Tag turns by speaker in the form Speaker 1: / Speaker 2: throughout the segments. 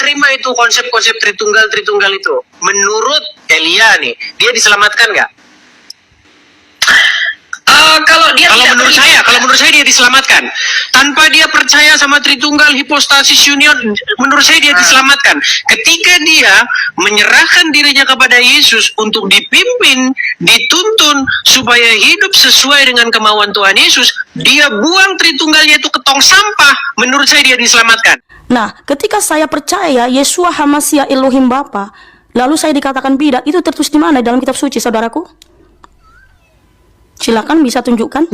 Speaker 1: terima itu konsep-konsep Tritunggal itu. Menurut Elia nih, dia diselamatkan nggak? Kalau menurut saya dia diselamatkan. Tanpa dia percaya sama Tritunggal, hipostasis union, menurut saya dia diselamatkan. Ketika dia menyerahkan dirinya kepada Yesus untuk dipimpin, dituntun supaya hidup sesuai dengan kemauan Tuhan Yesus, dia buang Tritunggalnya itu ke tong sampah. Menurut saya dia diselamatkan.
Speaker 2: Nah, ketika saya percaya Yeshua HaMashiach Elohim Bapa, lalu saya dikatakan bidat, itu tertulis di mana dalam kitab suci, saudaraku? Silakan bisa tunjukkan.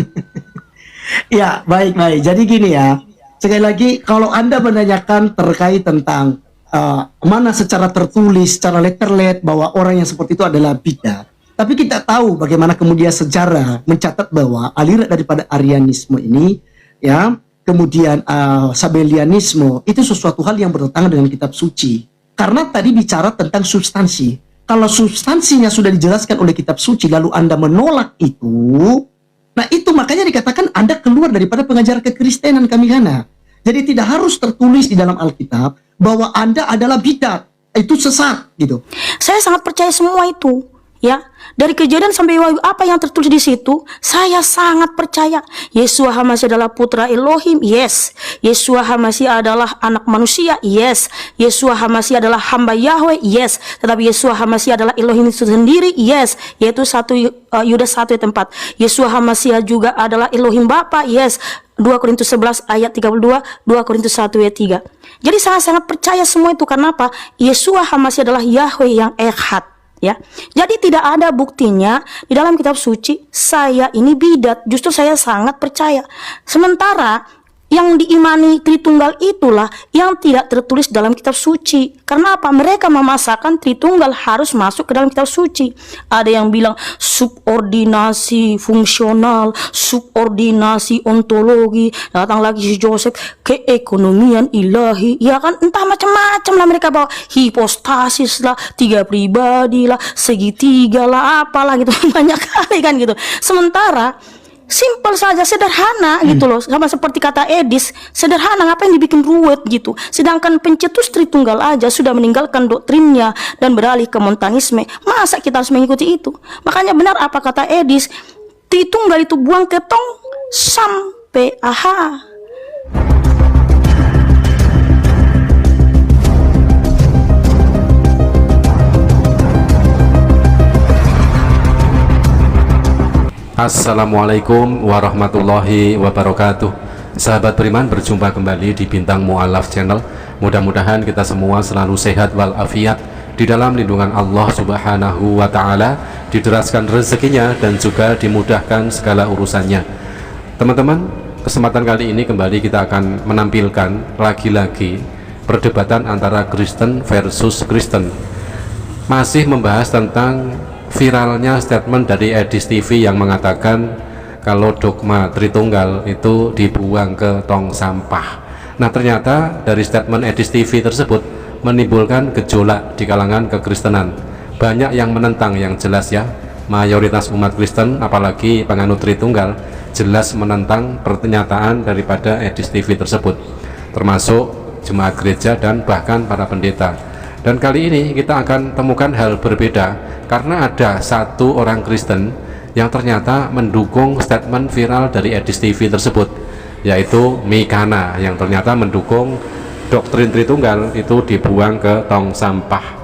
Speaker 3: Ya, baik. Jadi gini ya, sekali lagi kalau Anda menanyakan terkait tentang mana secara tertulis, secara letterlet bahwa orang yang seperti itu adalah bidat. Tapi kita tahu bagaimana kemudian sejarah mencatat bahwa aliran daripada Arianisme ini, ya, kemudian Sabellianisme itu sesuatu hal yang bertentangan dengan kitab suci. Karena tadi bicara tentang substansi. Kalau substansinya sudah dijelaskan oleh kitab suci, lalu Anda menolak itu, nah itu makanya dikatakan Anda keluar daripada pengajaran kekristenan Kamihana. Jadi tidak harus tertulis di dalam Alkitab bahwa Anda adalah bidat, itu sesat gitu.
Speaker 2: Saya sangat percaya semua itu, ya. Dari Kejadian sampai Wahyu, apa yang tertulis di situ, saya sangat percaya. Yeshua HaMashiach adalah putra Elohim, yes. Yeshua HaMashiach adalah anak manusia, yes. Yeshua HaMashiach adalah hamba Yahweh, yes. Tetapi Yeshua HaMashiach adalah Elohim itu sendiri, yes. Yaitu Yudas 1 ayat 4. Yeshua HaMashiach juga adalah Elohim Bapa, yes. 2 Korintus 11 ayat 32, 2 Korintus 1 ayat 3. Jadi saya sangat percaya semua itu. Karena apa? Yeshua HaMashiach adalah Yahweh yang Echad. Ya, jadi tidak ada buktinya di dalam kitab suci saya ini bidat. Justru saya sangat percaya. Sementara yang diimani Tritunggal itulah yang tidak tertulis dalam kitab suci. Karena apa? Mereka memasakkan Tritunggal harus masuk ke dalam kitab suci. Ada yang bilang subordinasi fungsional, subordinasi ontologi. Datang lagi si Joseph, keekonomian ilahi. Ya kan, entah macam-macam lah mereka bawa. Hipostasis lah, 3 pribadi lah, segitiga lah, apalah gitu. Banyak kali kan gitu. Sementara simpel saja, sederhana gitu loh. Sama seperti kata Edis, sederhana, ngapain dibikin ruwet gitu. Sedangkan pencetus Tritunggal aja sudah meninggalkan doktrinnya dan beralih ke montanisme. Masa kita harus mengikuti itu? Makanya benar apa kata Edis, Tritunggal itu buang ke tong sampai aha.
Speaker 4: Assalamualaikum warahmatullahi wabarakatuh. Sahabat beriman, berjumpa kembali di Bintang Mu'alaf Channel. Mudah-mudahan kita semua selalu sehat walafiat di dalam lindungan Allah Subhanahu wa Ta'ala, dideraskan rezekinya dan juga dimudahkan segala urusannya. Teman-teman, kesempatan kali ini kembali kita akan menampilkan lagi-lagi perdebatan antara Kristen versus Kristen. Masih membahas tentang viralnya statement dari Edis TV yang mengatakan kalau dogma Tritunggal itu dibuang ke tong sampah. Nah, ternyata dari statement Edis TV tersebut menimbulkan gejolak di kalangan kekristenan. Banyak yang menentang, yang jelas ya, mayoritas umat Kristen apalagi penganut Tritunggal jelas menentang pernyataan daripada Edis TV tersebut, termasuk jemaat gereja dan bahkan para pendeta. Dan kali ini kita akan temukan hal berbeda, karena ada satu orang Kristen yang ternyata mendukung statement viral dari Edis TV tersebut, yaitu Mikana, yang ternyata mendukung doktrin Tritunggal itu dibuang ke tong sampah.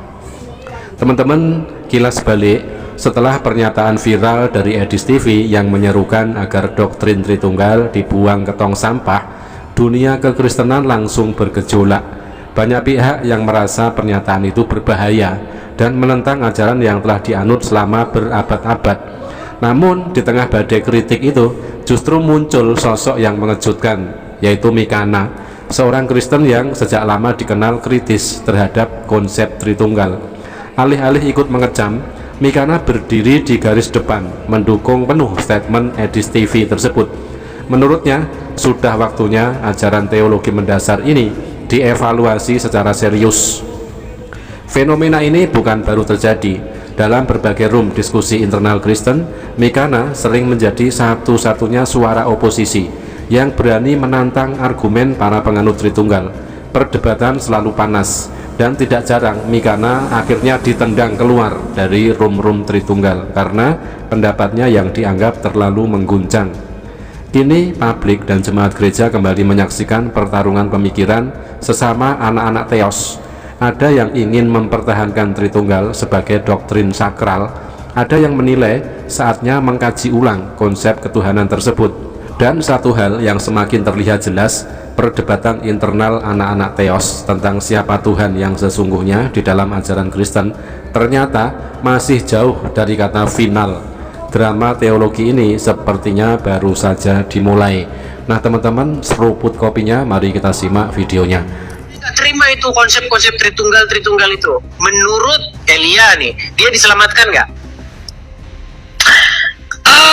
Speaker 4: Teman-teman, kilas balik, setelah pernyataan viral dari Edis TV yang menyerukan agar doktrin Tritunggal dibuang ke tong sampah, dunia kekristenan langsung bergejolak. Banyak pihak yang merasa pernyataan itu berbahaya dan menentang ajaran yang telah dianut selama berabad-abad. Namun di tengah badai kritik itu justru muncul sosok yang mengejutkan, yaitu Mikana, seorang Kristen yang sejak lama dikenal kritis terhadap konsep Tritunggal. Alih-alih ikut mengecam, Mikana berdiri di garis depan mendukung penuh statement Edis TV tersebut. Menurutnya sudah waktunya ajaran teologi mendasar ini dievaluasi secara serius. Fenomena ini bukan baru terjadi. Dalam berbagai room diskusi internal Kristen, Mikana sering menjadi satu-satunya suara oposisi yang berani menantang argumen para penganut Tritunggal. Perdebatan selalu panas, Dan tidak jarang Mikana akhirnya ditendang keluar dari room Tritunggal karena pendapatnya yang dianggap terlalu mengguncang. Kini publik dan jemaat gereja kembali menyaksikan pertarungan pemikiran sesama anak-anak teos. Ada yang ingin mempertahankan Tritunggal sebagai doktrin sakral, ada yang menilai saatnya mengkaji ulang konsep ketuhanan tersebut. Dan satu hal yang semakin terlihat jelas, perdebatan internal anak-anak teos tentang siapa Tuhan yang sesungguhnya di dalam ajaran Kristen ternyata masih jauh dari kata final. Drama teologi ini sepertinya baru saja dimulai. Nah teman-teman, seruput kopinya, mari kita simak videonya.
Speaker 1: Nggak terima itu konsep-konsep Tritunggal itu. Menurut Elia nih, dia diselamatkan nggak?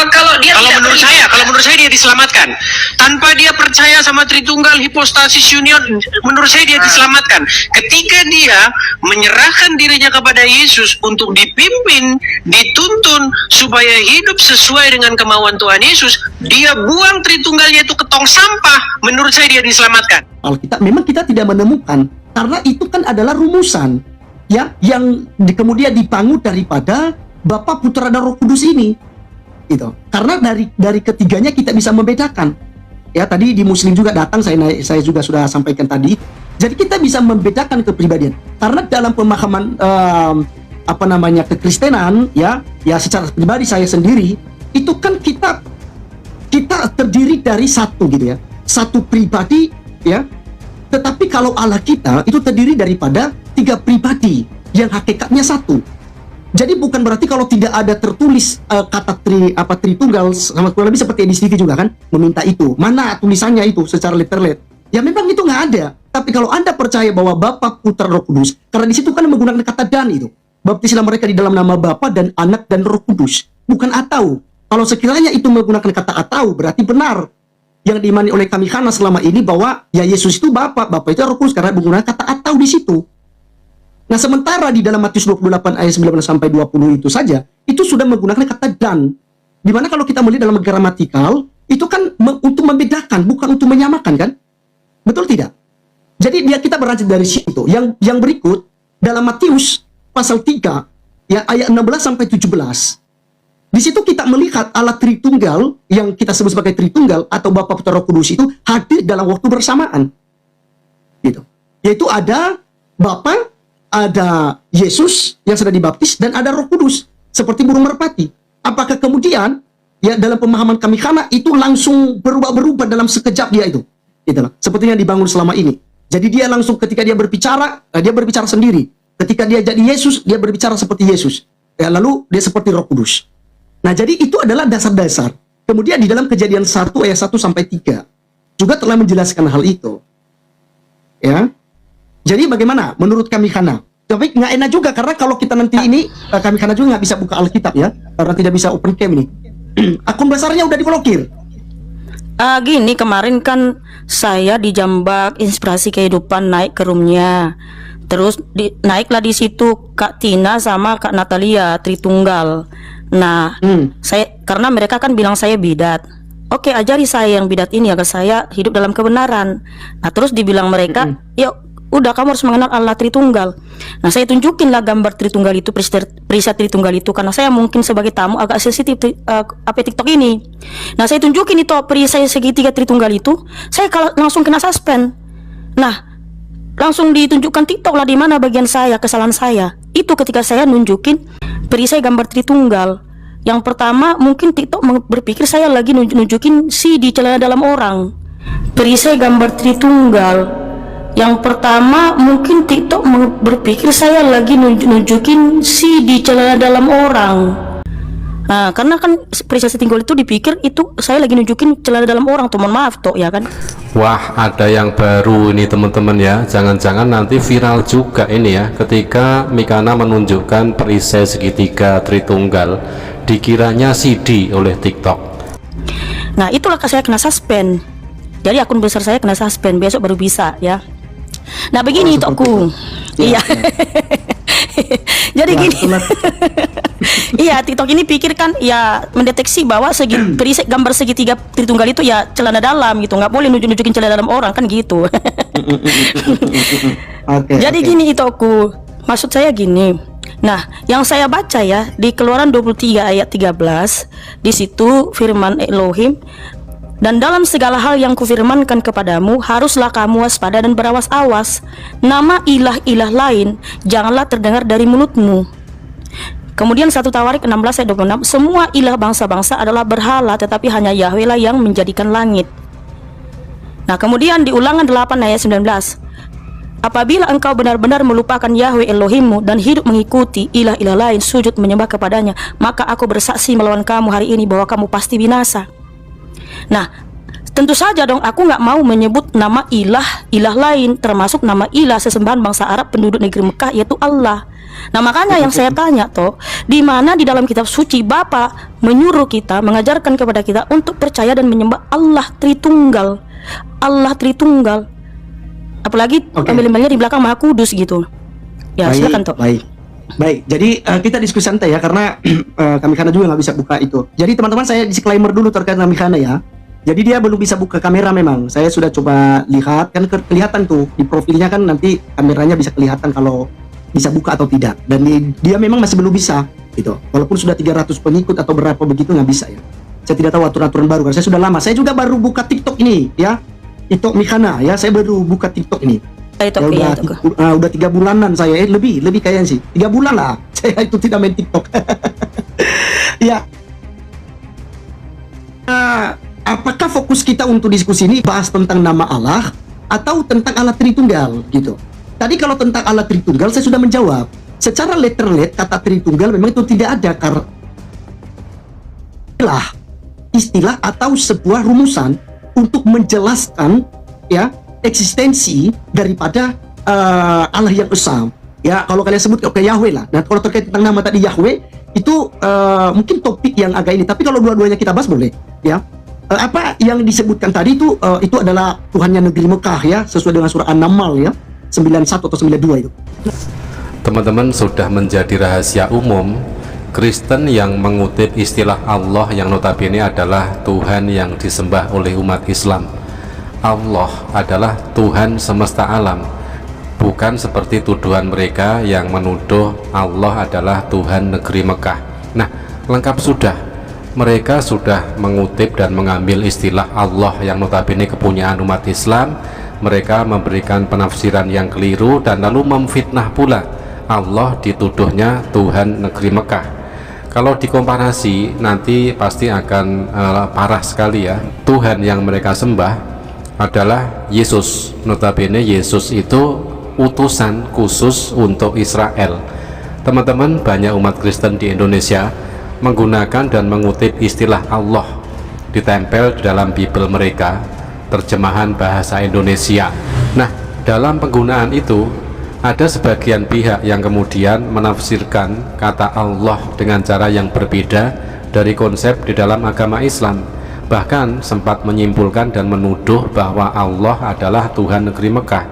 Speaker 1: Kalau menurut saya dia diselamatkan. Tanpa dia percaya sama Tritunggal, hipostasis, union, menurut saya dia diselamatkan. Ketika dia menyerahkan dirinya kepada Yesus untuk dipimpin, dituntun supaya hidup sesuai dengan kemauan Tuhan Yesus, dia buang Tritunggalnya itu ke tong sampah. Menurut saya dia diselamatkan.
Speaker 3: Alkitab memang kita tidak menemukan, karena itu kan adalah rumusan ya yang kemudian dibangun daripada Bapa, Putra dan Roh Kudus ini. Gitu. Karena dari ketiganya kita bisa membedakan. Ya tadi di Muslim juga datang, saya juga sudah sampaikan tadi. Jadi kita bisa membedakan kepribadian. Karena dalam pemahaman kekristenan ya secara pribadi saya sendiri itu kan kita terdiri dari satu gitu ya. Satu pribadi ya. Tetapi kalau Allah kita itu terdiri daripada 3 pribadi yang hakikatnya satu. Jadi bukan berarti kalau tidak ada tertulis kata Tritunggal, sama kurang lebih seperti Edi Stevie juga kan meminta itu. Mana tulisannya itu secara letterlet? Ya memang itu nggak ada. Tapi kalau Anda percaya bahwa Bapa, Putra, Roh Kudus, karena di situ kan menggunakan kata dan itu. Baptislah mereka di dalam nama Bapa dan Anak dan Roh Kudus, bukan atau. Kalau sekiranya itu menggunakan kata atau, berarti benar yang diimani oleh kami Hana selama ini bahwa ya Yesus itu Bapa itu Roh Kudus karena menggunakan kata atau di situ. Nah sementara di dalam Matius 28 ayat 19 sampai 20 itu saja itu sudah menggunakan kata dan. Dimana kalau kita melihat dalam gramatikal itu kan untuk membedakan, bukan untuk menyamakan kan? Betul tidak? Jadi kita beranjak dari situ. Yang berikut dalam Matius pasal 3 ya ayat 16 sampai 17. Di situ kita melihat Allah Tritunggal yang kita sebut sebagai Tritunggal atau Bapa, Putra, Roh Kudus itu hadir dalam waktu bersamaan. Gitu. Yaitu ada Bapa, ada Yesus yang sudah dibaptis, dan ada Roh Kudus seperti burung merpati. Apakah kemudian ya dalam pemahaman kami Hana itu langsung berubah dalam sekejap dia itu? Itulah seperti yang dibangun selama ini. Jadi dia langsung ketika dia berbicara sendiri. Ketika dia jadi Yesus, dia berbicara seperti Yesus. Ya, lalu dia seperti Roh Kudus. Nah, jadi itu adalah dasar-dasar. Kemudian di dalam Kejadian 1 ayat 1 sampai 3 juga telah menjelaskan hal itu. Ya. Jadi bagaimana menurut kami Hana? Tapi nggak enak juga karena kalau kita nanti ini kami Hana juga nggak bisa buka Alkitab ya, karena tidak bisa open cam ini. Akun besarnya udah diblokir.
Speaker 2: Gini, kemarin kan saya di Jambak Inspirasi Kehidupan naik ke roomnya. Terus naiklah di situ Kak Tina sama Kak Natalia Tritunggal. Nah, karena mereka kan bilang saya bidat. Oke, ajari saya yang bidat ini agar saya hidup dalam kebenaran. Nah, terus dibilang mereka, yuk udah kamu harus mengenal Allah Tritunggal. Nah, saya tunjukin lah gambar Tritunggal itu, periset Tritunggal itu, karena saya mungkin sebagai tamu agak sensitif TikTok ini. Nah, saya tunjukin itu perisai segitiga Tritunggal itu, saya kalau langsung kena suspend. Nah, langsung ditunjukkan TikTok lah di mana bagian saya, kesalahan saya. Itu ketika saya nunjukin perisai gambar Tritunggal. Yang pertama mungkin TikTok berpikir saya lagi nunjukin si di celana dalam orang. Perisai gambar Tritunggal. Yang pertama mungkin TikTok berpikir saya lagi nunjukin si di celana dalam orang. Nah, karena kan perisai Tritunggal itu dipikir itu saya lagi nunjukin celana dalam orang, tuh mohon maaf toh ya kan.
Speaker 4: Wah, ada yang baru ini teman-teman ya. Jangan-jangan nanti viral juga ini ya, ketika Mikana menunjukkan perisai segitiga Tritunggal, dikiranya CD oleh TikTok.
Speaker 2: Nah, itulah saya kena suspend. Jadi akun besar saya kena suspend, besok baru bisa ya. Nah, begini tokku. Iya. Jadi gini. Iya, TikTok ini pikirkan ya mendeteksi bahwa gambar segitiga Tritunggal itu ya celana dalam gitu, nggak boleh nunjukin celana dalam orang kan gitu. Jadi gini itu aku, maksud saya gini. Nah, yang saya baca ya di Keluaran 23 ayat 13, di situ firman Elohim, dan dalam segala hal yang kufirmankan kepadamu, haruslah kamu waspada dan berawas-awas. Nama ilah-ilah lain janganlah terdengar dari mulutmu. Kemudian 1 Tawarik 16 ayat 26, semua ilah bangsa-bangsa adalah berhala, tetapi hanya Yahweh lah yang menjadikan langit. Nah, kemudian di Ulangan 8 ayat 19, apabila engkau benar-benar melupakan Yahweh Elohimmu dan hidup mengikuti ilah-ilah lain, sujud menyembah kepadanya, maka aku bersaksi melawan kamu hari ini bahwa kamu pasti binasa. Nah, tentu saja dong aku nggak mau menyebut nama ilah lain, termasuk nama ilah sesembahan bangsa Arab penduduk negeri Mekah, yaitu Allah. Nah, makanya yang saya tanya toh, di mana di dalam kitab suci Bapa menyuruh kita, mengajarkan kepada kita untuk percaya dan menyembah Allah Tritunggal. Allah Tritunggal. Apalagi embel-embelnya di belakang Maha Kudus gitu. Ya,
Speaker 3: baik,
Speaker 2: silakan toh.
Speaker 3: Baik, jadi kita diskusi santai ya, karena kami Khana juga nggak bisa buka itu. Jadi teman-teman, saya disclaimer dulu terkait kami Khana ya. Jadi dia belum bisa buka kamera memang. Saya sudah coba lihat, kan kelihatan tuh di profilnya kan, nanti kameranya bisa kelihatan kalau bisa buka atau tidak. Dan dia memang masih belum bisa gitu. Walaupun sudah 300 pengikut atau berapa begitu, nggak bisa ya. Saya tidak tahu aturan-aturan baru karena saya sudah lama. Saya juga baru buka TikTok ini ya. TikTok Mikhana ya, saya baru buka TikTok ini. Ya, udah 3 bulanan saya, lebih kayaknya sih 3 bulan lah saya itu tidak main TikTok. Ya, apakah fokus kita untuk diskusi ini bahas tentang nama Allah atau tentang Allah Tritunggal gitu? Tadi kalau tentang Allah Tritunggal saya sudah menjawab secara letterlet, kata Tritunggal memang itu tidak ada karena istilah atau sebuah rumusan untuk menjelaskan ya eksistensi daripada Allah yang Esa. Ya, kalau kalian sebut ke Yahweh lah. Nah, kalau terkait tentang nama tadi Yahweh itu mungkin topik yang agak ini, tapi kalau dua-duanya kita bahas boleh ya. Apa yang disebutkan tadi itu adalah Tuhannya negeri Mekah ya, sesuai dengan surah An-Naml ya 91 atau 92 itu.
Speaker 4: Teman-teman, sudah menjadi rahasia umum Kristen yang mengutip istilah Allah yang notabene adalah Tuhan yang disembah oleh umat Islam. Allah adalah Tuhan semesta alam, bukan seperti tuduhan mereka yang menuduh Allah adalah Tuhan negeri Mekah. Nah, lengkap sudah. Mereka sudah mengutip dan mengambil istilah Allah yang notabene kepunyaan umat Islam. Mereka memberikan penafsiran yang keliru dan lalu memfitnah pula Allah, dituduhnya Tuhan negeri Mekah. Kalau dikomparasi nanti pasti akan parah sekali ya. Tuhan yang mereka sembah adalah Yesus. Notabene Yesus itu utusan khusus untuk Israel. Teman-teman, banyak umat Kristen di Indonesia menggunakan dan mengutip istilah Allah ditempel di dalam Bible mereka, terjemahan bahasa Indonesia. Nah, dalam penggunaan itu ada sebagian pihak yang kemudian menafsirkan kata Allah dengan cara yang berbeda dari konsep di dalam agama Islam. Bahkan sempat menyimpulkan dan menuduh bahwa Allah adalah Tuhan negeri Mekah.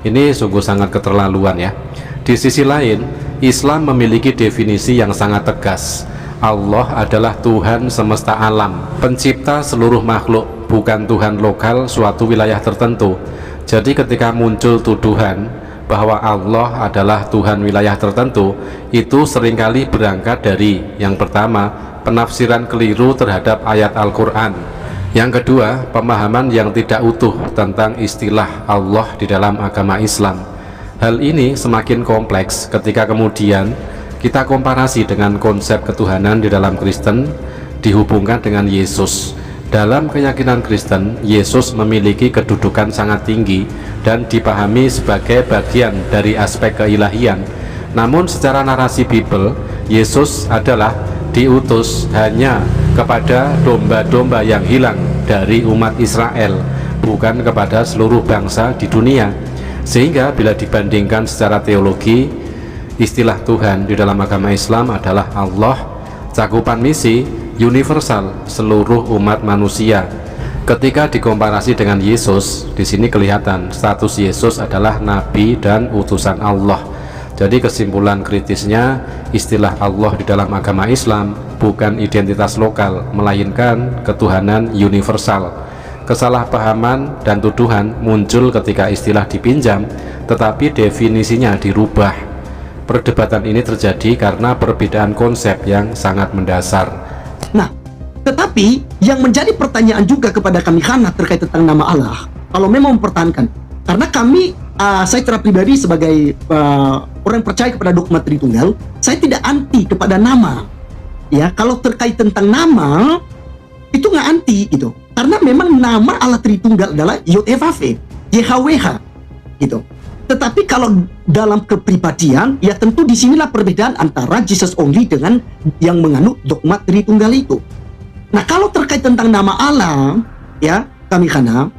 Speaker 4: Ini sungguh sangat keterlaluan ya. Di sisi lain, Islam memiliki definisi yang sangat tegas. Allah adalah Tuhan semesta alam, pencipta seluruh makhluk, bukan Tuhan lokal suatu wilayah tertentu. Jadi ketika muncul tuduhan bahwa Allah adalah Tuhan wilayah tertentu, itu seringkali berangkat dari yang pertama, penafsiran keliru terhadap ayat Al-Quran. Yang kedua, pemahaman yang tidak utuh tentang istilah Allah di dalam agama Islam. Hal ini semakin kompleks ketika kemudian kita komparasi dengan konsep ketuhanan di dalam Kristen dihubungkan dengan Yesus. Dalam keyakinan Kristen, Yesus memiliki kedudukan sangat tinggi dan dipahami sebagai bagian dari aspek keilahian. Namun secara narasi Bible, Yesus adalah diutus hanya kepada domba-domba yang hilang dari umat Israel, bukan kepada seluruh bangsa di dunia. Sehingga bila dibandingkan secara teologi, istilah Tuhan di dalam agama Islam adalah Allah, cakupan misi universal seluruh umat manusia. Ketika dikomparasi dengan Yesus, di sini kelihatan status Yesus adalah nabi dan utusan Allah. Jadi kesimpulan kritisnya, istilah Allah di dalam agama Islam bukan identitas lokal, melainkan ketuhanan universal. Kesalahpahaman dan tuduhan muncul ketika istilah dipinjam, tetapi definisinya dirubah. Perdebatan ini terjadi karena perbedaan konsep yang sangat mendasar.
Speaker 3: Nah, tetapi yang menjadi pertanyaan juga kepada kami Hana terkait tentang nama Allah, kalau memang mempertahankan, karena kami saya secara pribadi sebagai orang percaya kepada dogma Tritunggal, saya tidak anti kepada nama. Ya, kalau terkait tentang nama itu nggak anti gitu, karena memang nama Allah Tritunggal adalah Yod-Heh-Vav-Heh, YHWH gitu. Tetapi kalau dalam kepribadian, ya tentu disinilah perbedaan antara Jesus only dengan yang menganut dogma Tritunggal itu. Nah, kalau terkait tentang nama Allah, ya kami Hana,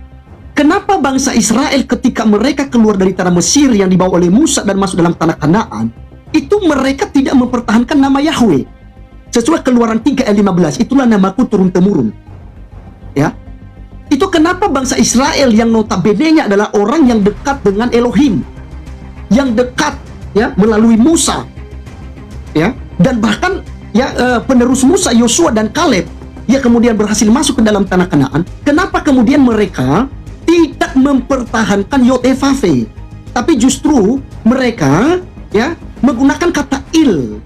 Speaker 3: kenapa bangsa Israel ketika mereka keluar dari tanah Mesir yang dibawa oleh Musa dan masuk dalam tanah Kanaan, itu mereka tidak mempertahankan nama Yahweh. Sesuai Keluaran 3 ayat 15, itulah namaku turun-temurun. Ya. Itu kenapa bangsa Israel yang notabene-nya adalah orang yang dekat dengan Elohim, yang dekat ya melalui Musa. Ya, dan bahkan ya penerus Musa, Yosua dan Kaleb yang kemudian berhasil masuk ke dalam tanah Kanaan. Kenapa kemudian mereka tidak mempertahankan Yod-Heh-Vav-Heh, tapi justru mereka ya menggunakan kata il,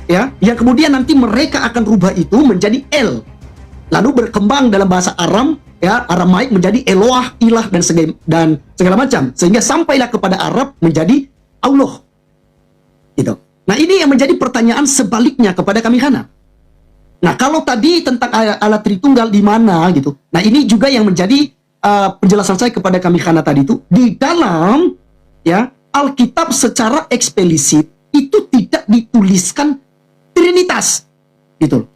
Speaker 3: ya, yang kemudian nanti mereka akan rubah itu menjadi el, lalu berkembang dalam bahasa Aram, ya, Aramaik menjadi Eloah, ilah dan segala macam, sehingga sampailah kepada Arab menjadi Allah, gitu. Nah, ini yang menjadi pertanyaan sebaliknya kepada kami Hana. Nah, kalau tadi tentang Allah Tritunggal di mana gitu, nah ini juga yang menjadi penjelasan saya kepada kami Hana tadi itu, di dalam ya Alkitab secara eksplisit itu tidak dituliskan Trinitas gitu.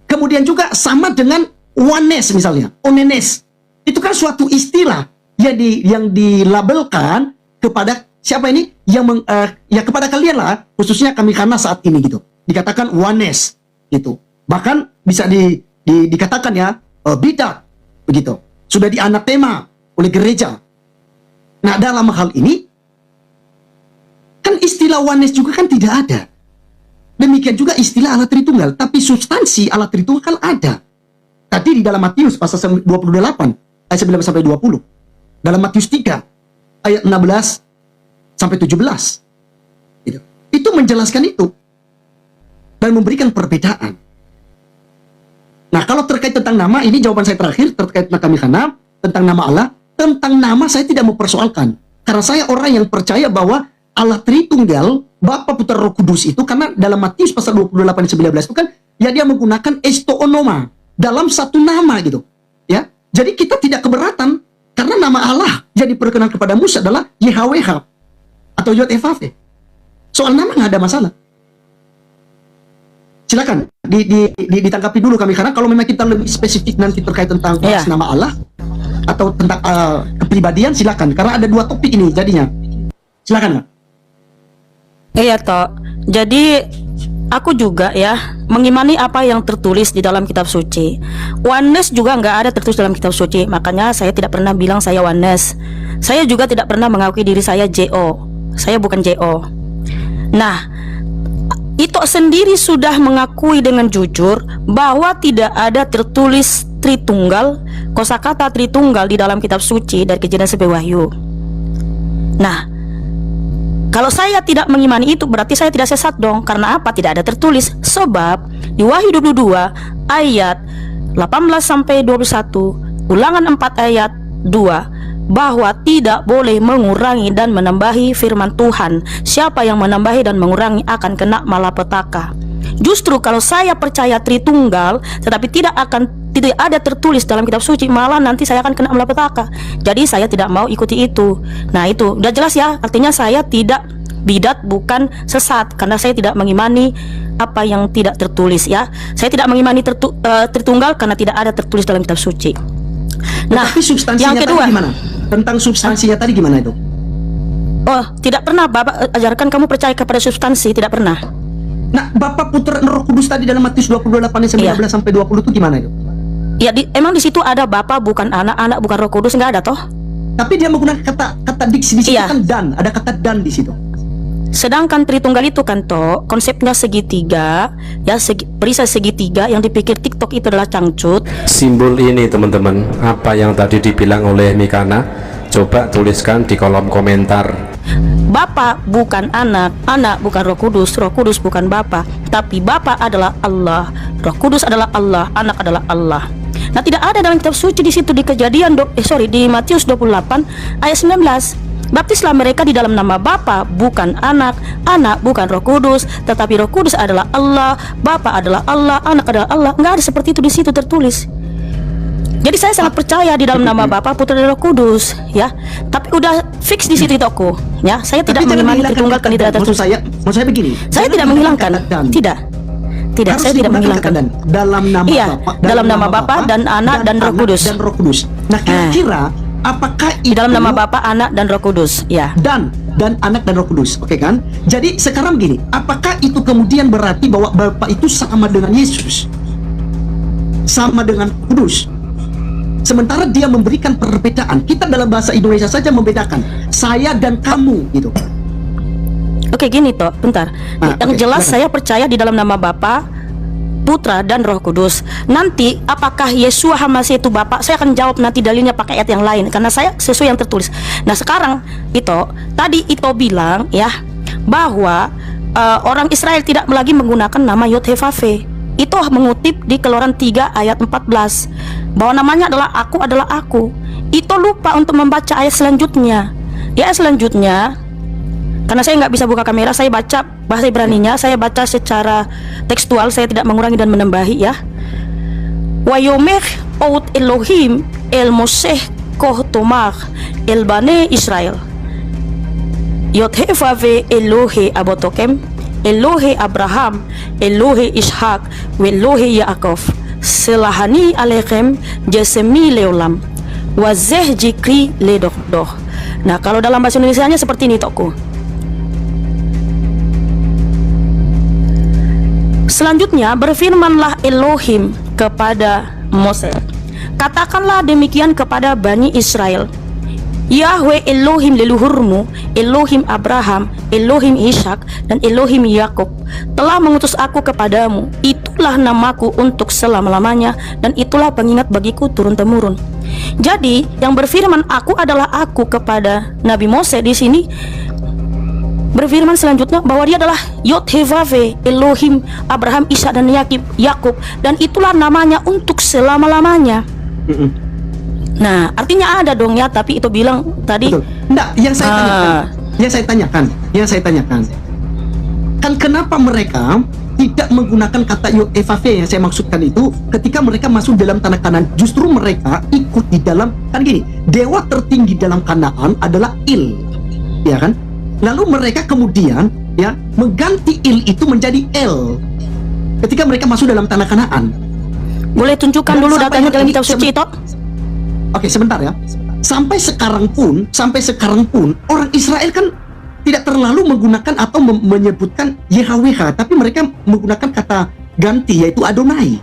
Speaker 3: Kemudian juga sama dengan oneness misalnya, onenes. Itu kan suatu istilah yang dilabelkan kepada siapa ini? Ya kepada kalian lah, khususnya kami Hana saat ini gitu. Dikatakan oneness gitu. Bahkan bisa dikatakan ya bidat begitu. Sudah dianatema oleh gereja. Nah, dalam hal ini kan istilah oneness juga kan tidak ada. Demikian juga istilah Allah Tritunggal, tapi substansi Allah Tritunggal kan ada. Tadi di dalam Matius pasal 28 ayat 19 sampai 20. Dalam Matius 3 ayat 16 sampai 17. Gitu. Itu menjelaskan itu dan memberikan perbedaan. Nah, kalau terkait tentang nama, ini jawaban saya terakhir terkait kami Hana tentang nama Allah. Tentang nama saya tidak mempersoalkan, karena saya orang yang percaya bahwa Allah Tritunggal, Bapa, Putra, Roh Kudus itu, karena dalam Matius pasal 28 ayat 19 itu kan ya dia menggunakan estoonoma dalam satu nama gitu. Ya. Jadi kita tidak keberatan karena nama Allah yang diperkenalkan kepada Musa adalah YHWH atau Yod-Heh-Vav-Heh. Soal nama nggak ada masalah. Silakan ditanggapi dulu kami, karena kalau memang kita lebih spesifik nanti terkait tentang nama Allah atau tentang kepribadian, silakan, karena ada dua topik ini jadinya. Silakan, Mbak.
Speaker 2: Iya toh. Jadi aku juga ya mengimani apa yang tertulis di dalam kitab suci. Oneness juga nggak ada tertulis dalam kitab suci, makanya saya tidak pernah bilang saya oneness. Saya juga tidak pernah mengakui diri saya JO. Saya bukan JO. Nah, Ito sendiri sudah mengakui dengan jujur bahwa tidak ada tertulis Tritunggal, kosakata Tritunggal di dalam kitab suci dari Kejadian sampai Wahyu. Nah, kalau saya tidak mengimani itu berarti saya tidak sesat dong. Karena apa? Tidak ada tertulis. Sebab di Wahyu 22 ayat 18 sampai 21, Ulangan 4 ayat 2, bahwa tidak boleh mengurangi dan menambahi firman Tuhan. Siapa yang menambahi dan mengurangi akan kena malapetaka. Justru kalau saya percaya Tritunggal tetapi tidak ada tertulis dalam kitab suci, malah nanti saya akan kena malapetaka. Jadi saya tidak mau ikuti itu. Nah, itu udah jelas ya. Artinya saya tidak bidat, bukan sesat, karena saya tidak mengimani apa yang tidak tertulis ya. Saya tidak mengimani Tritunggal karena tidak ada tertulis dalam kitab suci. Nah,
Speaker 3: tapi substansinya
Speaker 2: yang kedua,
Speaker 3: tadi gimana? Tentang substansinya tadi gimana itu?
Speaker 2: Oh, tidak pernah Bapak ajarkan kamu percaya kepada substansi, tidak pernah.
Speaker 3: Nah, Bapak, Putra, Roh Kudus tadi dalam Matius 28 ayat 19 sampai 20 itu gimana itu?
Speaker 2: Ya, emang di situ ada Bapa bukan anak, anak bukan Roh Kudus, nggak ada toh?
Speaker 3: Tapi dia menggunakan kata diksi di situ kan dan, ada kata dan di situ.
Speaker 2: Sedangkan Tritunggal itu kan toh konsepnya segitiga, ya perisai segitiga yang dipikir TikTok itu adalah cangcut.
Speaker 4: Simbol ini teman-teman, apa yang tadi dibilang oleh Mikana, coba tuliskan di kolom komentar.
Speaker 2: Bapa bukan anak, anak bukan Roh Kudus bukan Bapa, tapi Bapa adalah Allah, Roh Kudus adalah Allah, anak adalah Allah. Nah, tidak ada dalam kitab suci di situ di di Matius 28 ayat 19. Baptislah mereka di dalam nama Bapa, bukan anak, anak bukan Roh Kudus, tetapi Roh Kudus adalah Allah, Bapa adalah Allah, anak adalah Allah. Enggak ada seperti itu di situ tertulis. Jadi saya sangat percaya di dalam nama Bapa, Putra dan Roh Kudus, ya. Tapi udah fix di situ aku, ya. Saya tidak mengimani Tritunggal kan tidak
Speaker 3: maksud saya begini.
Speaker 2: Saya tidak menghilangkan, tidak, saya tidak menghilangkan.
Speaker 3: Dalam nama
Speaker 2: Bapa, dalam nama Bapa dan Anak dan Roh Kudus.
Speaker 3: Nah, kira-kira apakah
Speaker 2: di dalam nama Bapa, Anak dan Roh Kudus, ya.
Speaker 3: Dan Anak dan Roh Kudus, oke kan? Jadi sekarang gini, apakah itu kemudian berarti bahwa Bapa itu sama dengan Yesus, sama dengan Kudus? Sementara dia memberikan perbedaan. Kita dalam bahasa Indonesia saja membedakan saya dan kamu, gitu.
Speaker 2: Oke, gini toh, bentar. Yang jelas saya percaya di dalam nama Bapa, Putra dan Roh Kudus. Nanti apakah Yeshua HaMashiach itu Bapa? Saya akan jawab nanti dalilnya pakai ayat yang lain, karena saya sesuai yang tertulis. Nah, sekarang tadi bilang ya bahwa orang Israel tidak lagi menggunakan nama Yod-Heh-Vav-He. Itu mengutip di Keluaran 3 ayat 14 bahwa namanya adalah aku. Itu lupa untuk membaca ayat selanjutnya. Di ayat selanjutnya, karena saya nggak bisa buka kamera, saya baca bahasa Ibraninya, saya baca secara tekstual, saya tidak mengurangi dan menambahi, ya. Wayomer out Elohim el Moshe koh tomar el bane Israel Yod-Heh-Vav-He Elohe abotokem Elohe Abraham, Elohe Ishak, Elohe Yaakov, selahani alechem jasemi leolam, wazeh jikri ledoh. Nah, kalau dalam bahasa Indonesianya seperti ini toko. Selanjutnya berfirmanlah Elohim kepada Moses, katakanlah demikian kepada Bani Israel, Yahweh Elohim leluhurmu, Elohim Abraham, Elohim Ishak, dan Elohim Yakub telah mengutus aku kepadamu. Itulah namaku untuk selama-lamanya, dan itulah pengingat bagiku turun-temurun. Jadi yang berfirman aku adalah aku kepada Nabi Moses di sini berfirman selanjutnya bahwa dia adalah Yod-Heh-Vav-He, Elohim Abraham, Ishak, dan Yakub, dan itulah namanya untuk selama-lamanya. Nah, artinya ada dong ya, tapi itu bilang tadi.
Speaker 3: Betul. Enggak, yang saya tanyakan. Kan kenapa mereka tidak menggunakan kata Yod-Heh-Vav-He yang saya maksudkan itu ketika mereka masuk dalam tanah Kanaan? Justru mereka ikut di dalam, kan gini, dewa tertinggi dalam Kanaan adalah Il, ya kan? Lalu mereka kemudian ya mengganti Il itu menjadi El ketika mereka masuk dalam tanah Kanaan.
Speaker 2: Boleh tunjukkan dulu datanya dalam kitab suci itu?
Speaker 3: Oke, sebentar ya. Sampai sekarang pun orang Israel kan tidak terlalu menggunakan atau menyebutkan YHWH, tapi mereka menggunakan kata ganti yaitu Adonai.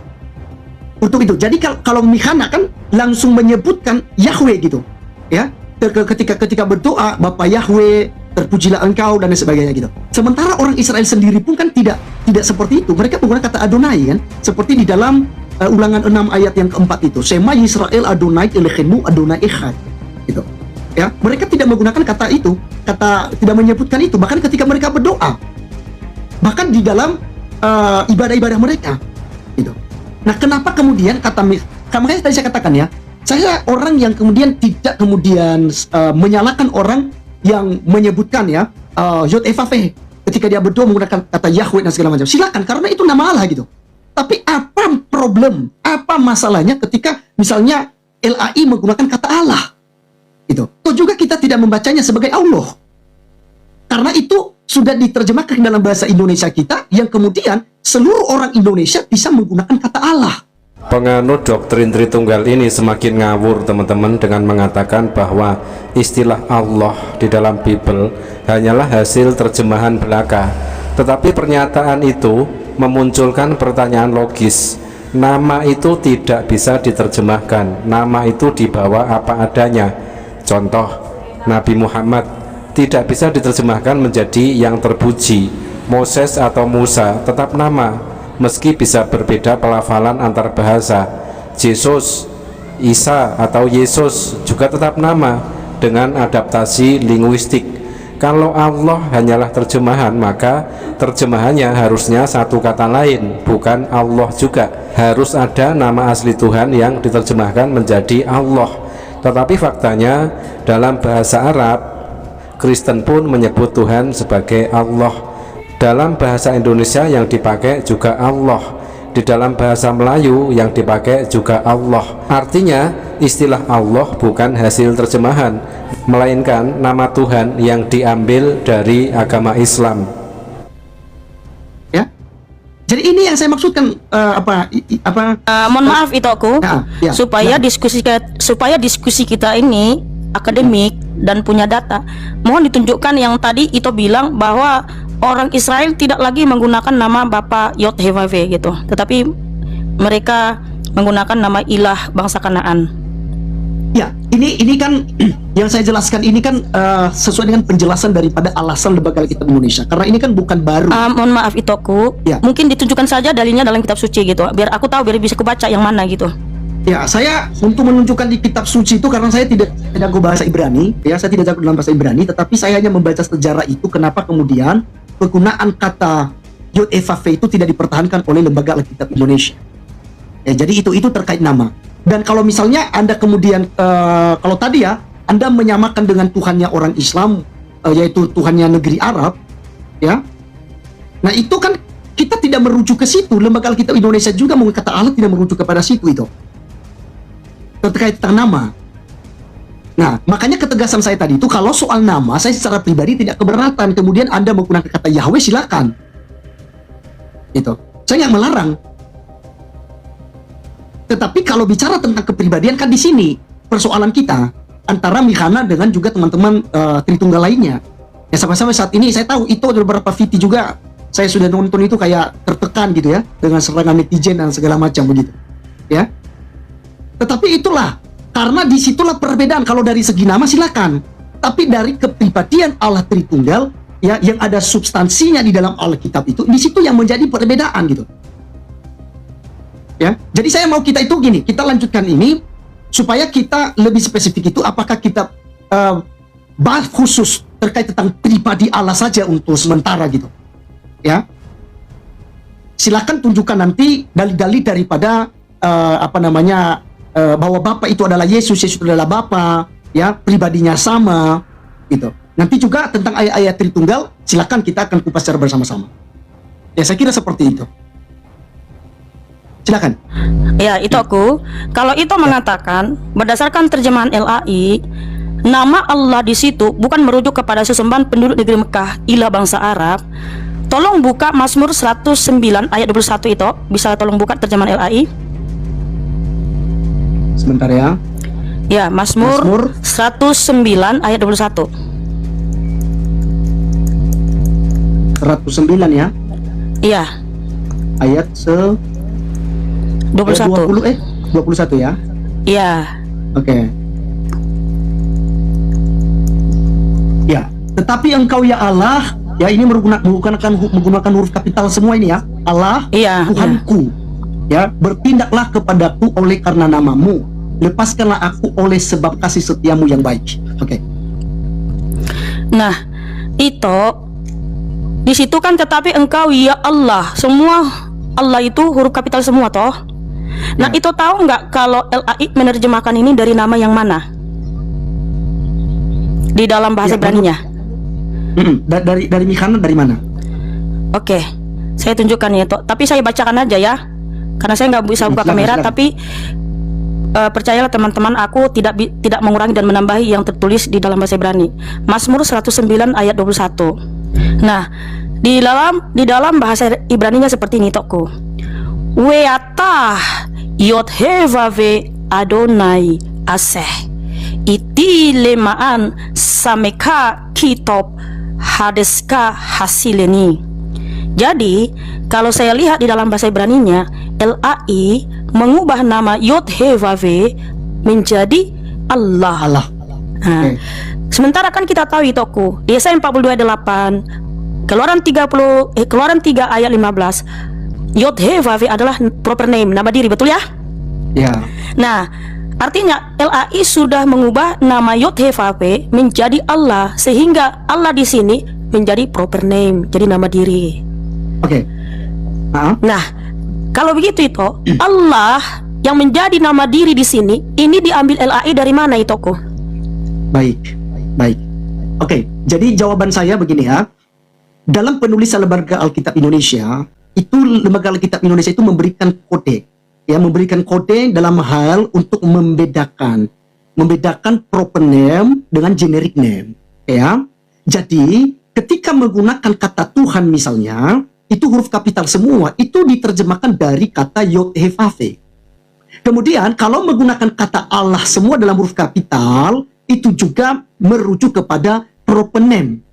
Speaker 3: Untuk itu, jadi kalau Mikana kan langsung menyebutkan Yahweh gitu, ya. Ketika berdoa, Bapa Yahweh, terpujilah Engkau dan sebagainya gitu. Sementara orang Israel sendiri pun kan tidak seperti itu. Mereka menggunakan kata Adonai kan, seperti di dalam Ulangan 6 ayat yang keempat itu, Shema Yisrael Adonai Eloheinu Adonai Echad, gitu. Ya, mereka tidak menggunakan kata itu, tidak menyebutkan itu, bahkan ketika mereka berdoa, bahkan di dalam ibadah-ibadah mereka, gitu. Nah, kenapa kemudian makanya tadi saya katakan ya, saya orang yang kemudian tidak kemudian menyalahkan orang yang menyebutkan ya Yod-Heh-Vav-He ketika dia berdoa menggunakan kata Yahweh dan segala macam. Silakan, karena itu nama Allah gitu. Tapi apa problem, apa masalahnya ketika misalnya LAI menggunakan kata Allah? Itu. Atau juga kita tidak membacanya sebagai Allah. Karena itu sudah diterjemahkan dalam bahasa Indonesia kita yang kemudian seluruh orang Indonesia bisa menggunakan kata Allah.
Speaker 4: Penganut doktrin Tritunggal ini semakin ngawur teman-teman dengan mengatakan bahwa istilah Allah di dalam Bible hanyalah hasil terjemahan belaka. Tetapi pernyataan itu memunculkan pertanyaan logis. Nama itu tidak bisa diterjemahkan, nama itu dibawa apa adanya. Contoh, Nabi Muhammad tidak bisa diterjemahkan menjadi yang terpuji. Moses atau Musa tetap nama, meski bisa berbeda pelafalan antar bahasa. Yesus, Isa atau Yesus juga tetap nama dengan adaptasi linguistik. Kalau Allah hanyalah terjemahan, maka terjemahannya harusnya satu kata lain, bukan Allah juga. Harus ada nama asli Tuhan yang diterjemahkan menjadi Allah. Tetapi faktanya dalam bahasa Arab, Kristen pun menyebut Tuhan sebagai Allah. Dalam bahasa Indonesia yang dipakai juga Allah. Di dalam bahasa Melayu yang dipakai juga Allah. Artinya istilah Allah bukan hasil terjemahan, melainkan nama Tuhan yang diambil dari agama Islam.
Speaker 3: Ya. Jadi ini yang saya maksudkan
Speaker 2: Mohon maaf itu aku
Speaker 3: Ya,
Speaker 2: supaya diskusi kita ini akademik dan punya data. Mohon ditunjukkan yang tadi itu bilang bahwa orang Israel tidak lagi menggunakan nama Bapa Yod-Heh-Vav-Veh gitu, tetapi mereka menggunakan nama ilah bangsa Kanaan.
Speaker 3: Ya, ini kan yang saya jelaskan ini kan sesuai dengan penjelasan daripada alasan Lembaga Alkitab Indonesia. Karena ini kan bukan baru.
Speaker 2: Mohon maaf itu aku,
Speaker 3: Ya.
Speaker 2: mungkin ditunjukkan saja dalilnya dalam kitab suci gitu, biar aku tahu, biar bisa kebaca yang mana gitu.
Speaker 3: Ya, saya untuk menunjukkan di kitab suci itu karena saya tidak jago bahasa Ibrani, ya, saya tidak jago dalam bahasa Ibrani, tetapi saya hanya membaca sejarah itu kenapa kemudian penggunaan kata Yod-Heh-Vav-Veh itu tidak dipertahankan oleh Lembaga Alkitab Indonesia. Ya, jadi itu terkait nama. Dan kalau misalnya Anda kemudian kalau tadi ya Anda menyamakan dengan Tuhannya orang Islam, yaitu Tuhannya negeri Arab, ya. Nah, itu kan kita tidak merujuk ke situ. Lembaga Alkitab Indonesia juga mengatakan Allah tidak merujuk kepada situ itu. Terkait tentang nama. Nah, makanya ketegasan saya tadi itu kalau soal nama, saya secara pribadi tidak keberatan. Kemudian Anda menggunakan kata Yahweh, silakan. Itu. Saya nggak melarang. Tetapi kalau bicara tentang kepribadian kan di sini persoalan kita antara Mihana dengan juga teman-teman Tritunggal lainnya. Ya sama-sama saat ini saya tahu itu ada beberapa VT juga. Saya sudah nonton itu kayak tertekan gitu ya dengan serangan netizen dan segala macam begitu. Ya. Tetapi itulah, karena disitulah perbedaan. Kalau dari segi nama silakan, tapi dari kepribadian Allah Tritunggal, ya, yang ada substansinya di dalam Alkitab itu, di situ yang menjadi perbedaan gitu. Ya, jadi saya mau kita itu gini, kita lanjutkan ini supaya kita lebih spesifik itu, apakah kita bahas khusus terkait tentang pribadi Allah saja untuk sementara gitu. Ya, silakan tunjukkan nanti dalil-dalil daripada bahwa Bapa itu adalah Yesus, Yesus adalah Bapa, ya, pribadinya sama, gitu. Nanti juga tentang ayat-ayat Tritunggal, silakan kita akan kupas secara bersama-sama. Ya, saya kira seperti itu. Silakan.
Speaker 2: Ya, itu aku. Kalau itu mengatakan berdasarkan terjemahan LAI, nama Allah di situ bukan merujuk kepada sesembahan penduduk negeri Mekah, ilah bangsa Arab. Tolong buka Mazmur 109 ayat 21 itu. Bisa tolong buka terjemahan LAI?
Speaker 3: Sebentar ya.
Speaker 2: Ya, Mazmur 109 ayat 21.
Speaker 3: 109 ya.
Speaker 2: Iya,
Speaker 3: Ayat 21 ya.
Speaker 2: iya.
Speaker 3: Oke. Ya, tetapi Engkau ya Allah, ya ini menggunakan huruf kapital semua ini ya. Allah,
Speaker 2: Iya,
Speaker 3: Tuhanku. Ya, bertindaklah kepadaku oleh karena namamu. Lepaskanlah aku oleh sebab kasih setiamu yang baik. Oke.
Speaker 2: Nah, itu di situ kan tetapi Engkau ya Allah, semua Allah itu huruf kapital semua toh. Nah,
Speaker 3: Ya.
Speaker 2: itu tahu nggak kalau LAI menerjemahkan ini dari nama yang mana? Di dalam bahasa
Speaker 3: Ya,
Speaker 2: Ibraninya.
Speaker 3: Dari Mihana dari mana?
Speaker 2: Oke, saya tunjukkan ya toh. Tapi saya bacakan aja ya, karena saya nggak bisa buka
Speaker 3: Silakan,
Speaker 2: kamera.
Speaker 3: silakan.
Speaker 2: Tapi percayalah teman-teman, aku tidak mengurangi dan menambahi yang tertulis di dalam bahasa Ibrani. Mazmur 109 ayat 21. Nah, di dalam bahasa Ibraninya seperti ini toko. Weatah Yod-Heh-Vav-Veh Adonai Aseh iti lemaan sameka kitop hadeska hasileni. Jadi kalau saya lihat di dalam bahasa Ibraninya, LAI mengubah nama Yod-Heh-Vav-Veh menjadi Allah.
Speaker 3: Allah.
Speaker 2: Nah,
Speaker 3: Oke.
Speaker 2: Sementara kan kita tahu Itoku, di Yesaya 42 ayat 8, Keluaran 3 ayat 15, Yod-Heh-Vav-He adalah proper name, nama diri, betul ya?
Speaker 3: Ya.
Speaker 2: Nah, artinya LAI sudah mengubah nama Yod-Heh-Vav-He menjadi Allah, sehingga Allah di sini menjadi proper name, jadi nama diri.
Speaker 3: Oke.
Speaker 2: Nah, kalau begitu itu Allah yang menjadi nama diri di sini, ini diambil LAI dari mana Itoku?
Speaker 3: Baik. Oke, jadi jawaban saya begini ya. Dalam penulisan Lembaga Alkitab Indonesia, itu Lembaga Alkitab Indonesia itu memberikan kode, ya, memberikan kode dalam hal untuk membedakan proper name dengan generic name, ya. Jadi ketika menggunakan kata Tuhan misalnya, itu huruf kapital semua, itu diterjemahkan dari kata Yod-Heh-Vav-He. Kemudian kalau menggunakan kata Allah semua dalam huruf kapital, itu juga merujuk kepada proper name.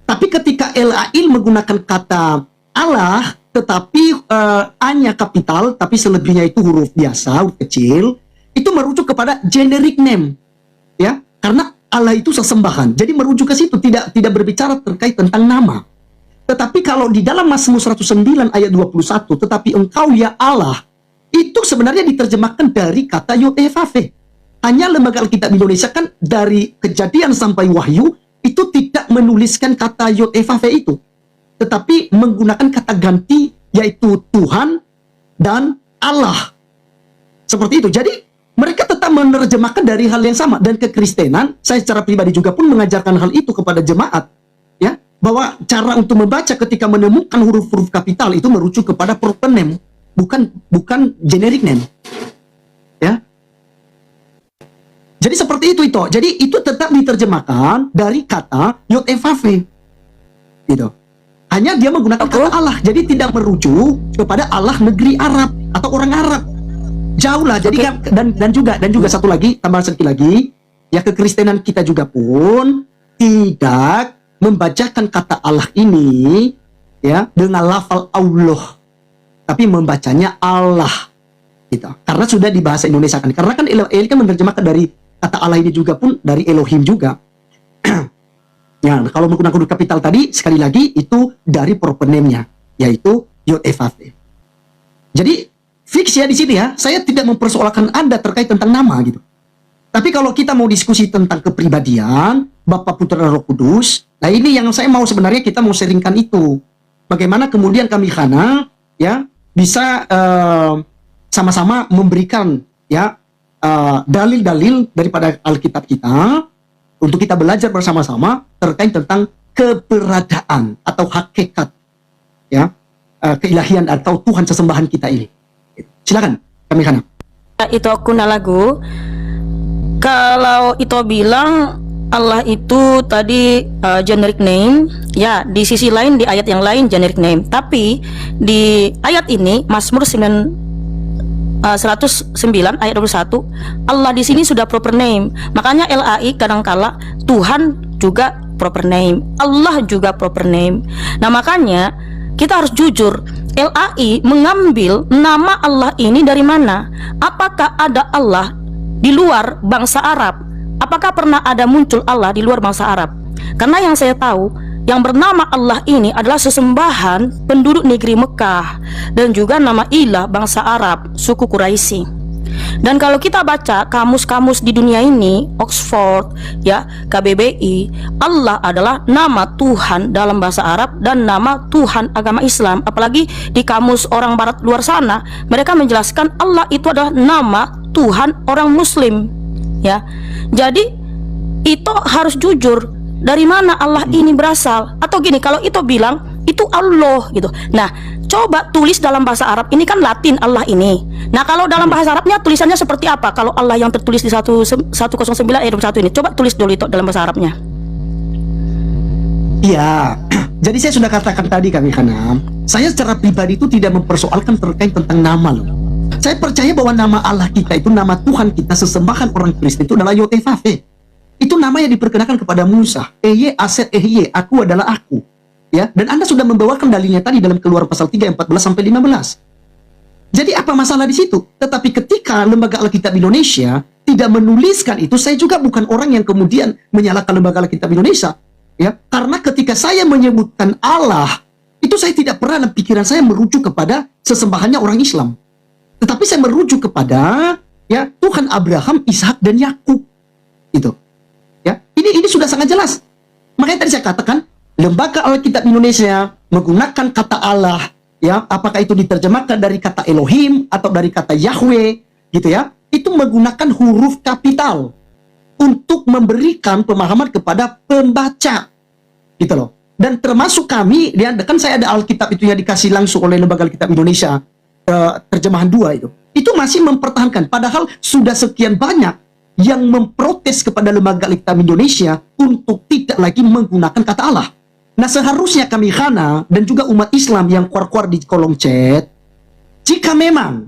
Speaker 3: Tapi ketika LAI menggunakan kata Allah, tetapi A-nya kapital, tapi selebihnya itu huruf biasa, huruf kecil, itu merujuk kepada generic name, ya, karena Allah itu sesembahan. Jadi merujuk ke situ, tidak berbicara terkait tentang nama. Tetapi kalau di dalam Mazmur 109 ayat 21, tetapi engkau ya Allah, itu sebenarnya diterjemahkan dari kata Yod-Heh-Vav-He. Hanya Lembaga Alkitab Indonesia kan dari Kejadian sampai Wahyu itu tidak menuliskan kata Yod-Heh-Vav-He itu, tetapi menggunakan kata ganti yaitu Tuhan dan Allah. Seperti itu. Jadi mereka tetap menerjemahkan dari hal yang sama. Dan kekristenan, saya secara pribadi juga pun mengajarkan hal itu kepada jemaat, ya, bahwa cara untuk membaca ketika menemukan huruf-huruf kapital itu merujuk kepada proper name, bukan generic name, ya. Jadi seperti itu. Jadi itu tetap diterjemahkan dari kata Yod-Heh-Vav-He, gitu. Hanya dia menggunakan kata Allah, jadi tidak merujuk kepada Allah negeri Arab atau orang Arab. Jauh lah. Jadi dan juga satu lagi, tambahan sedikit lagi, ya, kekristenan kita juga pun tidak membacakan kata Allah ini, ya, dengan lafal Allah, tapi membacanya Allah, gitu. Karena sudah di bahasa Indonesia kan. Karena kan LAI kan menerjemahkan dari kata Allah ini juga pun dari Elohim juga. Ya, kalau menggunakan huruf kapital tadi, sekali lagi itu dari proper name-nya, yaitu Yod-Heh-Vav-He. Jadi fix ya di sini ya, saya tidak mempersoalkan Anda terkait tentang nama gitu. Tapi kalau kita mau diskusi tentang kepribadian Bapa, Putra, dan Roh Kudus, nah ini yang saya mau sebenarnya kita mau sharingkan itu. Bagaimana kemudian kami Hana ya bisa sama-sama memberikan ya dalil-dalil daripada Alkitab kita untuk kita belajar bersama-sama terkait tentang keberadaan atau hakikat ya keilahian atau Tuhan sesembahan kita ini. Silakan kami Hana.
Speaker 2: Itu kuna lagu. Kalau itu bilang Allah itu tadi generic name, ya di sisi lain di ayat yang lain generic name. Tapi di ayat ini Mazmur 109 ayat 21, Allah di sini sudah proper name. Makanya LAI kadangkala Tuhan juga proper name, Allah juga proper name. Nah makanya kita harus jujur, LAI mengambil nama Allah ini dari mana? Apakah ada Allah di luar bangsa Arab? Apakah pernah ada muncul Allah di luar bangsa Arab? Karena yang saya tahu, yang bernama Allah ini adalah sesembahan penduduk negeri Mekah dan juga nama ilah bangsa Arab, suku Quraisy. Dan kalau kita baca kamus-kamus di dunia ini, Oxford, ya, KBBI, Allah adalah nama Tuhan dalam bahasa Arab dan nama Tuhan agama Islam. Apalagi di kamus orang barat luar sana, mereka menjelaskan Allah itu adalah nama Tuhan orang Muslim, ya. Jadi itu harus jujur, dari mana Allah ini berasal. Atau gini, kalau itu bilang itu Allah gitu. Nah, coba tulis dalam bahasa Arab, ini kan Latin Allah ini. Nah, kalau dalam bahasa Arabnya tulisannya seperti apa? Kalau Allah yang tertulis di 109 ayat 21 ini, coba tulis dulu itu dalam bahasa Arabnya.
Speaker 3: Iya. Jadi saya sudah katakan tadi kami Hanam, saya secara pribadi itu tidak mempersoalkan terkait tentang nama loh. Saya percaya bahwa nama Allah kita itu, nama Tuhan kita, sesembahan orang Kristen itu adalah Yod-Heh-Vav-He. Itu nama yang diperkenakan kepada Musa. Eye aset ehye, aku adalah aku. Ya, dan Anda sudah membawakan dalilnya tadi dalam Keluaran pasal 3 14 sampai 15. Jadi apa masalah di situ? Tetapi ketika Lembaga Alkitab Indonesia tidak menuliskan itu, saya juga bukan orang yang kemudian menyalahkan lembaga Alkitab Indonesia, ya. Karena ketika saya menyebutkan Allah, itu saya tidak pernah dalam pikiran saya merujuk kepada sesembahannya orang Islam, tetapi saya merujuk kepada ya Tuhan Abraham, Ishak dan Yakub. Itu. Ya, ini sudah sangat jelas. Makanya tadi saya katakan lembaga Alkitab Indonesia menggunakan kata Allah, ya, apakah itu diterjemahkan dari kata Elohim atau dari kata Yahweh, gitu ya. Itu menggunakan huruf kapital untuk memberikan pemahaman kepada pembaca, gitu loh. Dan termasuk kami, ya, kan saya ada Alkitab itu yang dikasih langsung oleh Lembaga Alkitab Indonesia, terjemahan 2 itu masih mempertahankan. Padahal sudah sekian banyak yang memprotes kepada Lembaga Alkitab Indonesia untuk tidak lagi menggunakan kata Allah. Nah, seharusnya kami Khana dan juga umat Islam yang keluar-keluar di kolom chat, jika memang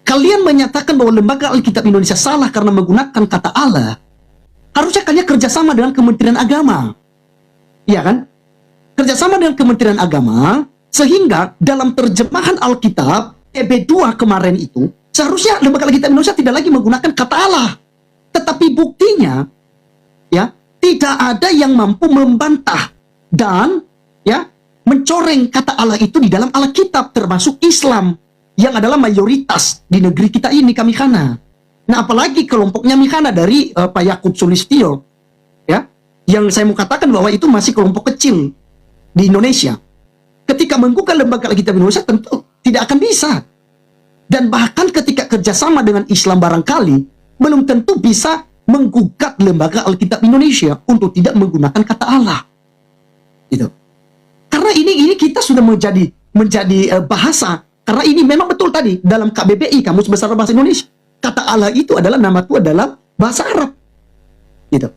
Speaker 3: kalian menyatakan bahwa Lembaga Alkitab Indonesia salah karena menggunakan kata Allah, harusnya kalian kerjasama dengan Kementerian Agama. Iya kan? Kerjasama dengan Kementerian Agama, sehingga dalam terjemahan Alkitab, TB2 kemarin itu, seharusnya Lembaga Alkitab Indonesia tidak lagi menggunakan kata Allah. Tetapi buktinya, ya, tidak ada yang mampu membantah dan ya mencoreng kata Allah itu di dalam Alkitab, termasuk Islam yang adalah mayoritas di negeri kita ini, kami Khana. Nah, apalagi kelompoknya Mikhana dari Pak Yakub Sulistyo, ya, yang saya mau katakan bahwa itu masih kelompok kecil di Indonesia. Ketika menggugat Lembaga Alkitab Indonesia tentu tidak akan bisa. Dan bahkan ketika kerjasama dengan Islam barangkali belum tentu bisa menggugat Lembaga Alkitab Indonesia untuk tidak menggunakan kata Allah. Gitu. Karena ini kita sudah menjadi bahasa. Karena ini memang betul tadi dalam KBBI, Kamus Besar Bahasa Indonesia, kata Allah itu adalah nama Tuhan dalam bahasa Arab. Gitu.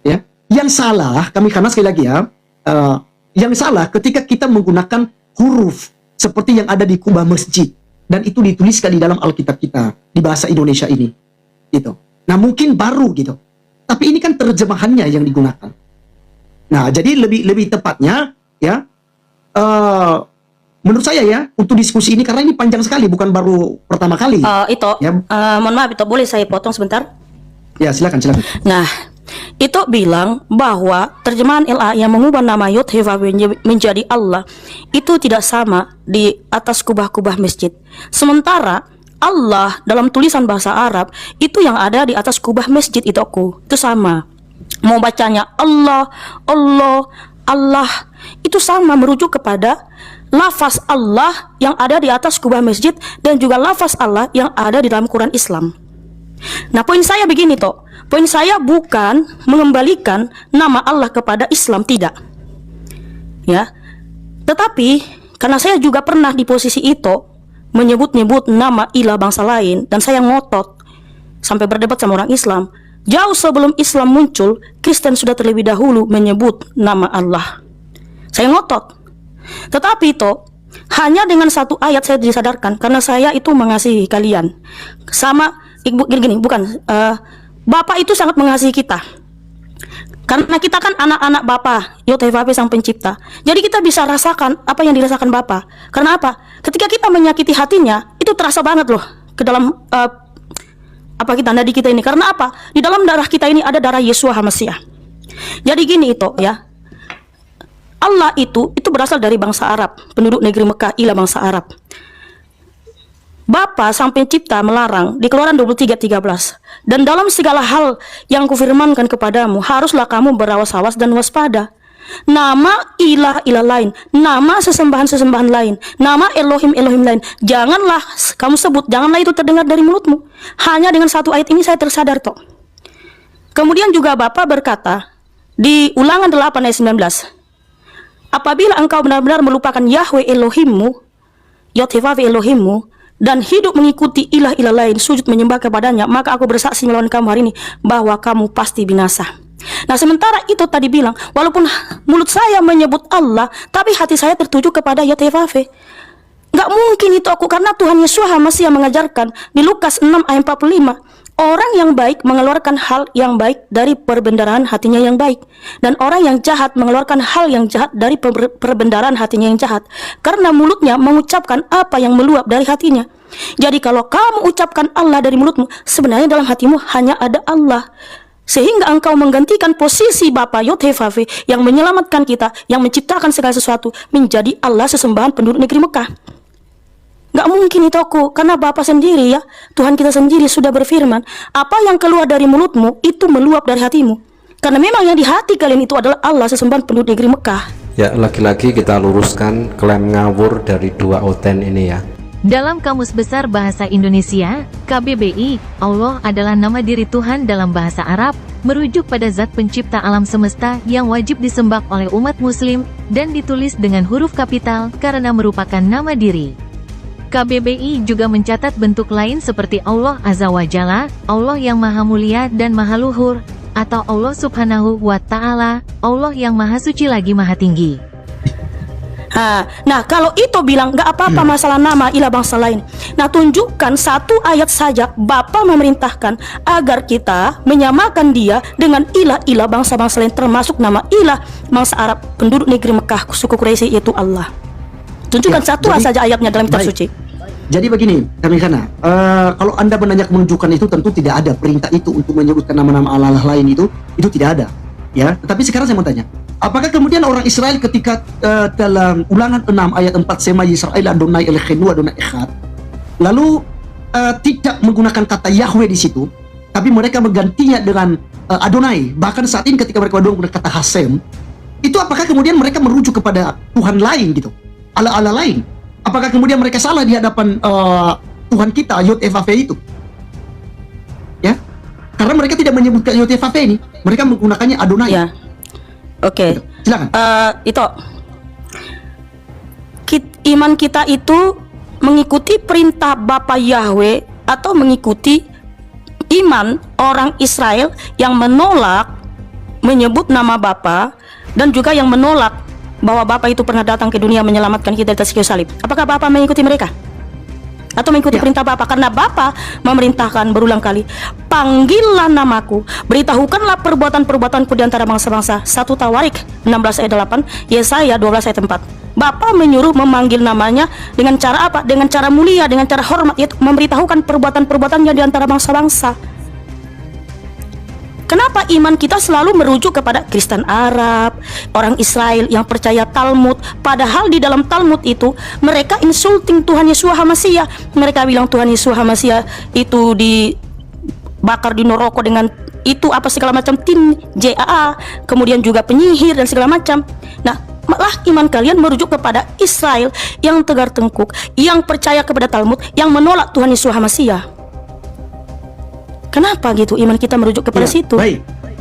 Speaker 3: Ya. Yang salah, kami karena sekali lagi ya, yang salah ketika kita menggunakan huruf seperti yang ada di kubah masjid dan itu dituliskan di dalam Alkitab kita di bahasa Indonesia ini. Gitu. Nah, mungkin baru gitu. Tapi ini kan terjemahannya yang digunakan. Nah, jadi lebih tepatnya ya, menurut saya ya, untuk diskusi ini, karena ini panjang sekali, bukan baru pertama kali.
Speaker 2: Ya. Mohon maaf, itu boleh saya potong sebentar?
Speaker 3: Ya, silakan.
Speaker 2: Nah, itu bilang bahwa terjemahan LA yang mengubah nama Yod-Heh-Vaveh menjadi Allah itu tidak sama di atas kubah-kubah masjid. Sementara Allah dalam tulisan bahasa Arab itu yang ada di atas kubah masjid itu sama. Mau bacanya Allah, Allah itu sama, merujuk kepada lafaz Allah yang ada di atas kubah masjid dan juga lafaz Allah yang ada di dalam Quran Islam. Nah, poin saya begini toh. Poin saya bukan mengembalikan nama Allah kepada Islam, tidak. Ya. Tetapi karena saya juga pernah di posisi itu menyebut-nyebut nama ilah bangsa lain dan saya ngotot sampai berdebat sama orang Islam. Jauh sebelum Islam muncul, Kristen sudah terlebih dahulu menyebut nama Allah. Saya ngotot. Tetapi itu hanya dengan satu ayat saya disadarkan, karena saya itu mengasihi kalian. Sama bukan Bapak itu sangat mengasihi kita. Karena kita kan anak-anak Bapa, Yod-Heh-Vaveh Sang Pencipta. Jadi kita bisa rasakan apa yang dirasakan Bapa. Karena apa? Ketika kita menyakiti hatinya, itu terasa banget loh ke dalam nadi kita ini. Karena apa? Di dalam darah kita ini ada darah Yeshua HaMashiach. Jadi gini itu ya. Allah itu berasal dari bangsa Arab, penduduk negeri Mekah, ilah bangsa Arab. Bapa Sang Pencipta melarang di Keluaran 23:13, dan dalam segala hal yang kufirmankan kepadamu, haruslah kamu berawas-awas dan waspada. Nama ilah-ilah lain, nama sesembahan-sesembahan lain, nama Elohim-Elohim lain, janganlah kamu sebut, janganlah itu terdengar dari mulutmu. Hanya dengan satu ayat ini saya tersadar toh. Kemudian juga Bapa berkata di Ulangan 8 ayat 19, apabila engkau benar-benar melupakan Yahweh Elohimmu, Yod-Heh-Vaveh Elohimmu, dan hidup mengikuti ilah-ilah lain, sujud menyembah kepadanya, maka aku bersaksi melawan kamu hari ini bahwa kamu pasti binasa. Nah, sementara itu tadi bilang, walaupun mulut saya menyebut Allah, tapi hati saya tertuju kepada Yod-Heh-Vaveh. Gak mungkin itu karena Tuhan Yesus masih yang mengajarkan di Lukas 6 ayat 45, orang yang baik mengeluarkan hal yang baik dari perbendaharaan hatinya yang baik, dan orang yang jahat mengeluarkan hal yang jahat dari perbendaharaan hatinya yang jahat, karena mulutnya mengucapkan apa yang meluap dari hatinya. Jadi kalau kamu ucapkan Allah dari mulutmu, sebenarnya dalam hatimu hanya ada Allah. Sehingga engkau menggantikan posisi Bapa Yod-Heh-Vav-He yang menyelamatkan kita, yang menciptakan segala sesuatu, menjadi Allah sesembahan penduduk negeri Mekah. Gak mungkin itu aku, karena Bapa sendiri ya, Tuhan kita sendiri sudah berfirman, apa yang keluar dari mulutmu itu meluap dari hatimu. Karena memang yang di hati kalian itu adalah Allah sesembahan penduduk negeri Mekah.
Speaker 4: Ya, lagi-lagi kita luruskan klaim ngawur dari dua oten ini ya.
Speaker 5: Dalam Kamus Besar Bahasa Indonesia, KBBI, Allah adalah nama diri Tuhan dalam bahasa Arab, merujuk pada zat pencipta alam semesta yang wajib disembah oleh umat muslim, dan ditulis dengan huruf kapital karena merupakan nama diri. KBBI juga mencatat bentuk lain seperti Allah Azza wa Jalla, Allah yang Maha Mulia dan Maha Luhur, atau Allah Subhanahu wa Ta'ala, Allah yang Maha Suci lagi Maha Tinggi.
Speaker 2: Nah kalau itu bilang gak apa-apa masalah nama ilah bangsa lain. Nah tunjukkan satu ayat saja Bapa memerintahkan agar kita menyamakan dia dengan ilah-ilah bangsa-bangsa lain, termasuk nama ilah bangsa Arab penduduk negeri Mekah suku Quraisy, yaitu Allah. Tunjukkan satu saja ayatnya dalam kitab suci.
Speaker 3: Jadi begini, kami kalau Anda menunjukkan itu, tentu tidak ada perintah itu untuk menyebutkan nama-nama Allah lain, itu tidak ada. Ya, tetapi sekarang saya mau tanya, apakah kemudian orang Israel ketika dalam Ulangan 6 ayat 4 Sema Yisrael Adonai Eloheinu Adonai Echad, lalu tidak menggunakan kata Yahweh di situ, tapi mereka menggantinya dengan Adonai. Bahkan saat ini ketika mereka menggunakan kata Hasem, itu apakah kemudian mereka merujuk kepada Tuhan lain gitu, Allah-Allah lain? Apakah kemudian mereka salah di hadapan Tuhan kita Yod-Heh-Vav-He itu? Ya, karena mereka tidak menyebutkan Yod-Heh-Vav-He ini, mereka menggunakannya Adonai.
Speaker 2: Ya. Oke.
Speaker 3: Silakan.
Speaker 2: Iman kita itu mengikuti perintah Bapa Yahweh atau mengikuti iman orang Israel yang menolak menyebut nama Bapa dan juga yang menolak bahwa Bapa itu pernah datang ke dunia menyelamatkan kita di atas kayu salib. Apakah Bapa mengikuti mereka? Atau mengikuti perintah Bapa? Karena Bapa memerintahkan berulang kali, panggillah namaku, beritahukanlah perbuatan-perbuatanku di antara bangsa-bangsa. 1 Tawarik 16 ayat 8, Yesaya 12 ayat 4. Bapa menyuruh memanggil namanya dengan cara apa? Dengan cara mulia, dengan cara hormat, yaitu memberitahukan perbuatan-perbuatannya di antara bangsa-bangsa. Kenapa iman kita selalu merujuk kepada Kristen Arab, orang Israel yang percaya Talmud, padahal di dalam Talmud itu mereka insulting Tuhan Yesus HaMashiach. Mereka bilang Tuhan Yesus HaMashiach itu dibakar di neraka dengan itu apa segala macam tim JAA, kemudian juga penyihir dan segala macam. Nah, malah iman kalian merujuk kepada Israel yang tegar tengkuk, yang percaya kepada Talmud, yang menolak Tuhan Yesus HaMashiach. Kenapa gitu iman kita merujuk kepada situ?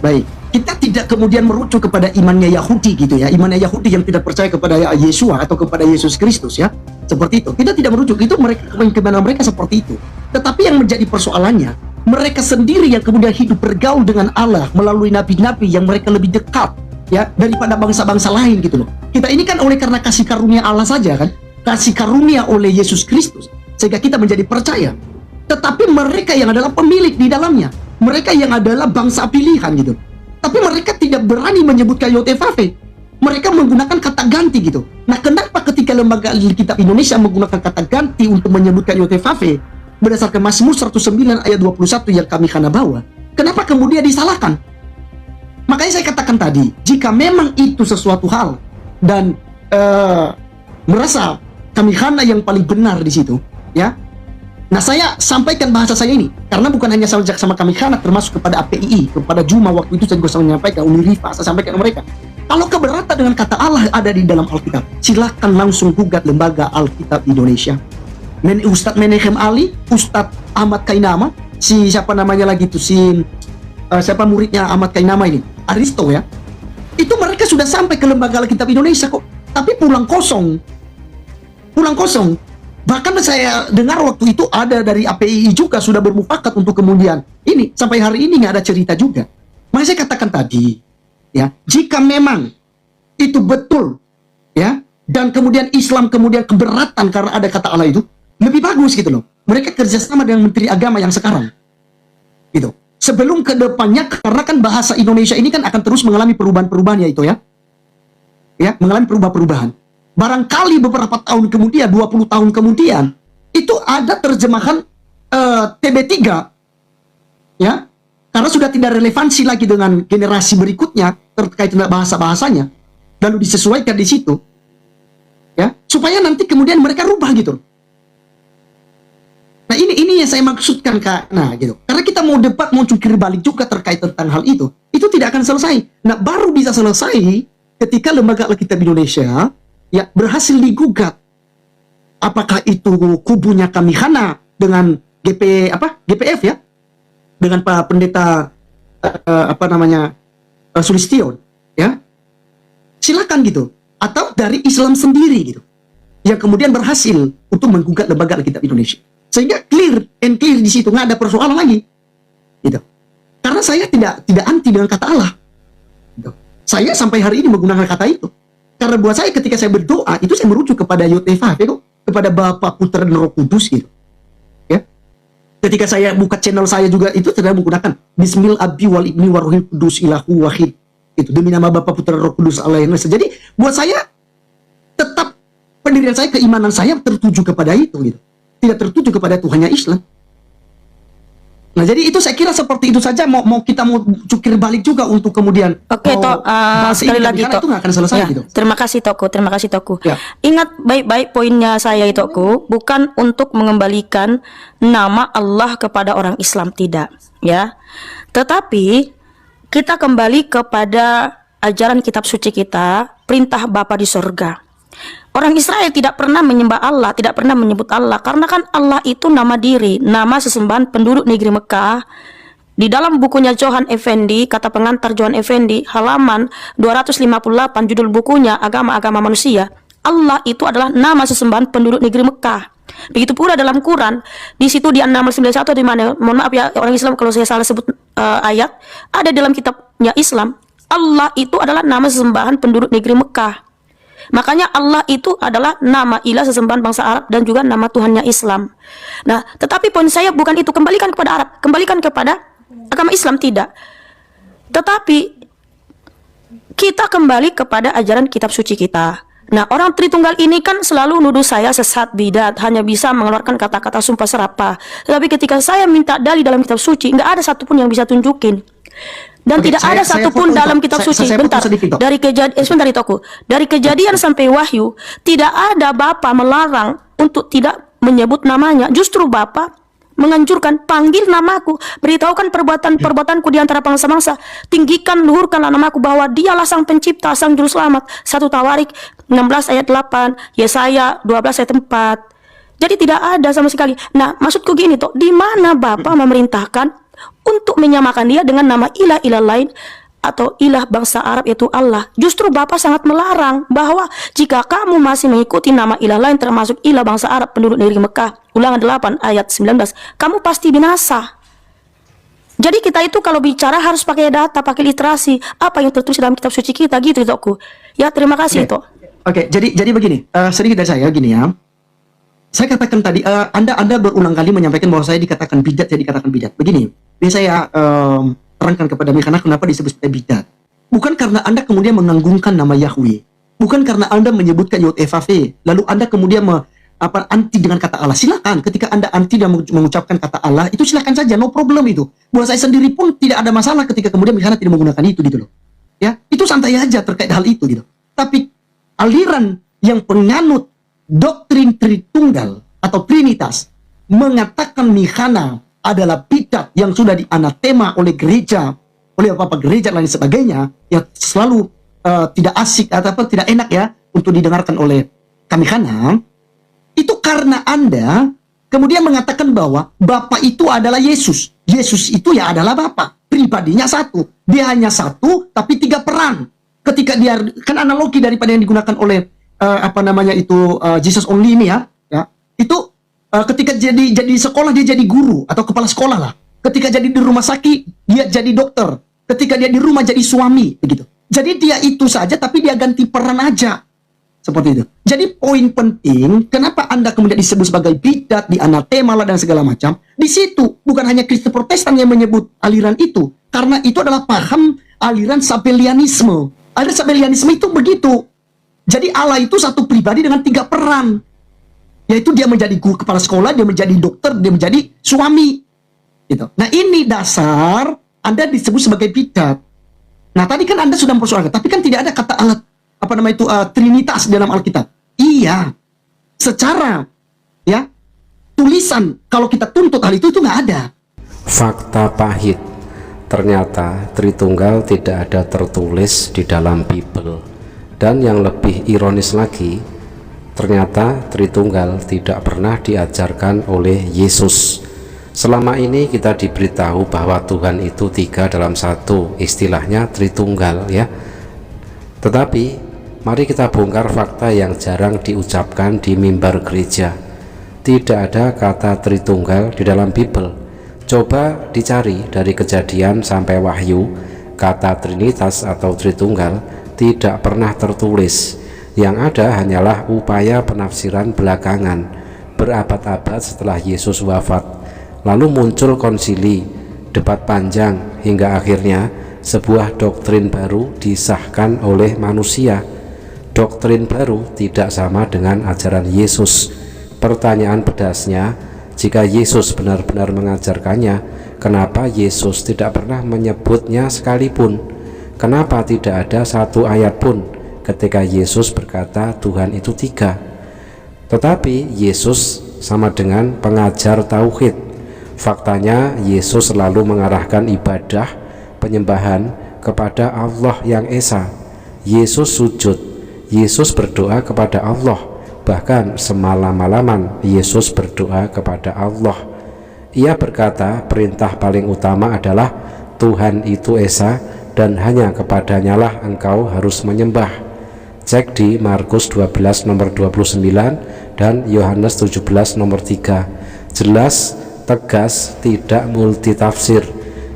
Speaker 3: Baik. Kita tidak kemudian merujuk kepada imannya Yahudi gitu ya. Imannya Yahudi yang tidak percaya kepada Yeshua atau kepada Yesus Kristus ya. Seperti itu. Kita tidak merujuk itu, mereka seperti itu. Tetapi yang menjadi persoalannya, mereka sendiri yang kemudian hidup bergaul dengan Allah melalui nabi-nabi yang mereka lebih dekat ya daripada bangsa-bangsa lain gitu loh. Kita ini kan oleh karena kasih karunia Allah saja kan, kasih karunia oleh Yesus Kristus sehingga kita menjadi percaya. Tetapi mereka yang adalah pemilik di dalamnya, mereka yang adalah bangsa pilihan gitu, tapi mereka tidak berani menyebutkan Yod-Heh-Vav-He. Mereka menggunakan kata ganti gitu. Nah, kenapa ketika Lembaga Alkitab Indonesia menggunakan kata ganti untuk menyebutkan Yod-Heh-Vav-He berdasarkan Mazmur 109 ayat 21 yang kami bawa, kenapa kemudian disalahkan? Makanya saya katakan tadi, jika memang itu sesuatu hal dan merasa kami yang paling benar di situ, ya. Nah, saya sampaikan bahasa saya ini karena bukan hanya sama kami termasuk kepada APII, kepada Juma waktu itu saya juga menyampaikan, Unirifa, saya sampaikan ke mereka. Kalau keberatan dengan kata Allah ada di dalam Alkitab, silahkan langsung gugat Lembaga Alkitab Indonesia. Ustadz Menehem Ali, Ustadz Ahmad Kainama, si siapa namanya lagi tuh, siapa muridnya Ahmad Kainama ini, Aristo ya. Itu mereka sudah sampai ke Lembaga Alkitab Indonesia kok, tapi pulang kosong. Bahkan saya dengar waktu itu ada dari APII juga sudah bermufakat untuk kemudian ini sampai hari ini nggak ada cerita juga. Makanya saya katakan tadi, ya, jika memang itu betul, ya, dan kemudian Islam kemudian keberatan karena ada kata Allah itu, lebih bagus gitu loh. Mereka kerjasama dengan Menteri Agama yang sekarang, gitu. Sebelum kedepannya, karena kan bahasa Indonesia ini kan akan terus mengalami perubahan-perubahan ya itu ya, mengalami perubahan-perubahan. Barangkali beberapa tahun kemudian, 20 tahun kemudian, itu ada terjemahan TB3, ya, karena sudah tidak relevansi lagi dengan generasi berikutnya terkait dengan bahasa-bahasanya, lalu disesuaikan di situ, ya, supaya nanti kemudian mereka rubah gitu. Nah ini yang saya maksudkan, Kak. Nah gitu, karena kita mau debat, mau cukir balik juga terkait tentang hal itu tidak akan selesai. Nah baru bisa selesai ketika Lembaga Alkitab Indonesia ya berhasil digugat. Apakah itu kubunya Kamihana dengan GPF ya, dengan Pak Pendeta Sulistion, ya, silakan gitu, atau dari Islam sendiri gitu, yang kemudian berhasil untuk menggugat Lembaga Alkitab Indonesia, sehingga clear di situ, nggak ada persoalan lagi, gitu. Karena saya tidak anti dengan kata Allah, gitu. Saya sampai hari ini menggunakan kata itu, karena buat saya ketika saya berdoa itu saya merujuk kepada Yoteva, gitu, kepada Bapa, Putra dan Roh Kudus gitu. Ketika saya buka channel saya juga itu saya menggunakan Bismil Abi wal Ibni Warohil Kudus Ilahu Wahid. Itu demi nama Bapa, Putra, Roh Kudus Allah yang Esa. Jadi buat saya tetap pendirian saya, keimanan saya tertuju kepada itu gitu. Tidak tertuju kepada Tuhannya Islam. Nah, jadi itu saya kira seperti itu saja. Mau kita cukir balik juga untuk kemudian.
Speaker 2: Oke, Tok. Sekali lagi, Tok.
Speaker 3: Itu nggak akan selesai
Speaker 2: ya,
Speaker 3: gitu.
Speaker 2: Terima kasih, Toku.
Speaker 3: Ya.
Speaker 2: Ingat baik-baik poinnya saya, Toku. Bukan untuk mengembalikan nama Allah kepada orang Islam, tidak. Ya. Tetapi kita kembali kepada ajaran kitab suci kita, perintah Bapa di surga. Orang Israel tidak pernah menyembah Allah, tidak pernah menyebut Allah, karena kan Allah itu nama diri, nama sesembahan penduduk negeri Mekah. Di dalam bukunya Johan Effendi, kata pengantar Johan Effendi, halaman 258, judul bukunya Agama-Agama Manusia, Allah itu adalah nama sesembahan penduduk negeri Mekah. Begitu pula dalam Quran, di situ di 691, di mana, mohon maaf ya orang Islam kalau saya salah sebut ayat, ada dalam kitabnya Islam, Allah itu adalah nama sesembahan penduduk negeri Mekah. Makanya Allah itu adalah nama ilah sesembahan bangsa Arab dan juga nama Tuhannya Islam. Nah, tetapi poin saya bukan itu, kembalikan kepada Arab, kembalikan kepada agama Islam, tidak. Tetapi kita kembali kepada ajaran kitab suci kita. Nah, orang Tritunggal ini kan selalu nuduh saya sesat, bidat, hanya bisa mengeluarkan kata-kata sumpah serapah. Tetapi ketika saya minta dalil dalam kitab suci, nggak ada satupun yang bisa tunjukin. Dan
Speaker 3: Oke,
Speaker 2: tidak ada satupun dalam kitab suci. Bentar, dari kejadian sampai Wahyu, tidak ada Bapa melarang untuk tidak menyebut namanya. Justru Bapa menganjurkan, panggil namaku, beritahukan perbuatan-perbuatanku di antara bangsa-bangsa, tinggikan, luhurkanlah namaku, bahwa dialah sang pencipta, sang juru selamat. 1 Tawarik 16 ayat 8, Yesaya 12 ayat 4. Jadi tidak ada sama sekali. Nah, maksudku gini, Tok, di mana Bapa memerintahkan untuk menyamakan dia dengan nama ilah-ilah lain atau ilah bangsa Arab, yaitu Allah? Justru Bapa sangat melarang bahwa jika kamu masih mengikuti nama ilah lain termasuk ilah bangsa Arab penduduk negeri Mekah, Ulangan 8 ayat 19, kamu pasti binasa. Jadi kita itu kalau bicara harus pakai data, pakai literasi, apa yang tertulis dalam kitab suci kita, gitu, Tokku. Ya, terima kasih, Tok.
Speaker 3: Oke, jadi begini, sedikit dari saya gini ya. Saya katakan tadi, Anda berulang kali menyampaikan bahwa saya dikatakan bidat, Begini, ini saya terangkan kepada mereka kenapa disebut sebagai bidat. Bukan karena Anda kemudian menganggungkan nama Yahweh. Bukan karena Anda menyebutkan Yod-Evav, lalu Anda kemudian anti dengan kata Allah. Silakan, ketika Anda anti dan mengucapkan kata Allah, itu silakan saja, no problem itu. Buat saya sendiri pun tidak ada masalah ketika kemudian misalnya tidak menggunakan itu gitu loh. Ya, itu santai aja terkait hal itu gitu. Tapi aliran yang penganut doktrin Tritunggal atau Trinitas mengatakan Mihana adalah bidat yang sudah dianatema oleh gereja, oleh beberapa gereja dan lain sebagainya, yang selalu tidak asik atau tidak enak ya untuk didengarkan oleh Kamihana. Itu karena Anda kemudian mengatakan bahwa Bapa itu adalah Yesus. Yesus itu ya adalah Bapa. Pribadinya satu. Dia hanya satu tapi 3 peran. Ketika dia, kan analogi daripada yang digunakan oleh Jesus only ini ya, itu ketika jadi sekolah dia jadi guru atau kepala sekolah lah. Ketika jadi di rumah sakit dia jadi dokter. Ketika dia di rumah jadi suami, begitu. Jadi dia itu saja tapi dia ganti peran aja. Seperti itu. Jadi poin penting kenapa Anda kemudian disebut sebagai bidat, di anatema lah dan segala macam. Di situ bukan hanya Kristen Protestan yang menyebut aliran itu, karena itu adalah paham aliran Sabellianisme. Aliran Sabellianisme itu begitu. Jadi Allah itu satu pribadi dengan 3 peran. Yaitu dia menjadi guru kepala sekolah, dia menjadi dokter, dia menjadi suami. Gitu. Nah ini dasar Anda disebut sebagai bidat. Nah tadi kan Anda sudah mempersoalkan, tapi kan tidak ada kata Trinitas dalam Alkitab. Iya, secara ya tulisan kalau kita tuntut hal itu nggak ada.
Speaker 4: Fakta pahit, ternyata Tritunggal tidak ada tertulis di dalam Bible. Dan yang lebih ironis lagi, ternyata Tritunggal tidak pernah diajarkan oleh Yesus. Selama ini kita diberitahu bahwa Tuhan itu 3 dalam 1, istilahnya Tritunggal ya. Tetapi mari kita bongkar fakta yang jarang diucapkan di mimbar gereja. Tidak ada kata Tritunggal di dalam Bible. Coba dicari dari Kejadian sampai Wahyu, kata Trinitas atau Tritunggal tidak pernah tertulis. Yang ada hanyalah upaya penafsiran belakangan berabad-abad setelah Yesus wafat. Lalu muncul konsili, debat panjang, hingga akhirnya sebuah doktrin baru disahkan oleh manusia. Doktrin baru tidak sama dengan ajaran Yesus. Pertanyaan pedasnya, jika Yesus benar-benar mengajarkannya, kenapa Yesus tidak pernah menyebutnya sekalipun? Kenapa tidak ada satu ayat pun ketika Yesus berkata Tuhan itu 3? Tetapi Yesus sama dengan pengajar tauhid. Faktanya Yesus selalu mengarahkan ibadah penyembahan kepada Allah yang Esa. Yesus sujud, Yesus berdoa kepada Allah. Bahkan semalam-malaman Yesus berdoa kepada Allah. Ia berkata perintah paling utama adalah Tuhan itu Esa dan hanya kepadanyalah engkau harus menyembah. Cek di Markus 12 nomor 29 dan Yohanes 17 nomor 3. Jelas, tegas, tidak multitafsir.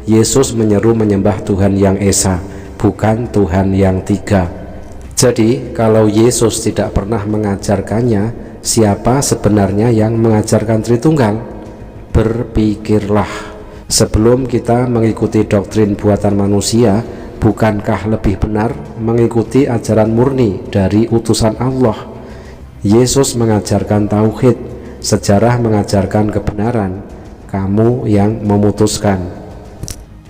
Speaker 4: Yesus menyeru menyembah Tuhan yang Esa, bukan Tuhan yang 3. Jadi kalau Yesus tidak pernah mengajarkannya, siapa sebenarnya yang mengajarkan Tritunggal? Berpikirlah. Sebelum kita mengikuti doktrin buatan manusia, bukankah lebih benar mengikuti ajaran murni dari utusan Allah? Yesus mengajarkan tauhid, sejarah mengajarkan kebenaran, kamu yang memutuskan.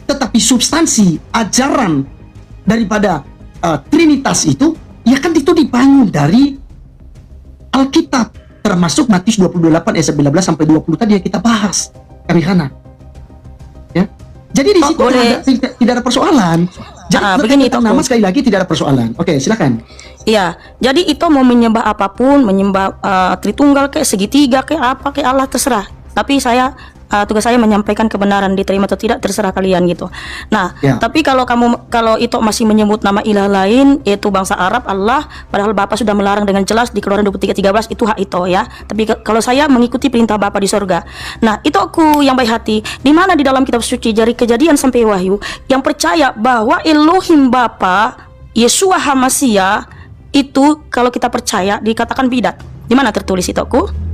Speaker 3: Tetapi substansi ajaran daripada Trinitas itu ya kan itu dibangun dari Alkitab, termasuk Matius 28 ayat 19 sampai 20 tadi yang kita bahas Karihana ya. Jadi di situ tidak ada persoalan. Jadi
Speaker 2: begini itu
Speaker 3: nama sekali lagi tidak ada persoalan. Oke, silakan.
Speaker 2: Iya, jadi itu mau menyembah apapun, menyembah Tritunggal kayak segitiga kayak apa kayak Allah terserah. Tapi tugas saya menyampaikan kebenaran, diterima atau tidak terserah kalian gitu. Nah, tapi kalau itu masih menyebut nama ilah lain yaitu bangsa Arab Allah, padahal Bapak sudah melarang dengan jelas di Keluaran 23:13, itu hak itu ya. Tapi kalau saya mengikuti perintah Bapak di sorga. Nah, itu aku yang baik hati. Di mana di dalam kitab suci dari Kejadian sampai Wahyu yang percaya bahwa Elohim Bapa Yeshua HaMashiach itu kalau kita percaya dikatakan bidat. Di mana tertulis itu aku?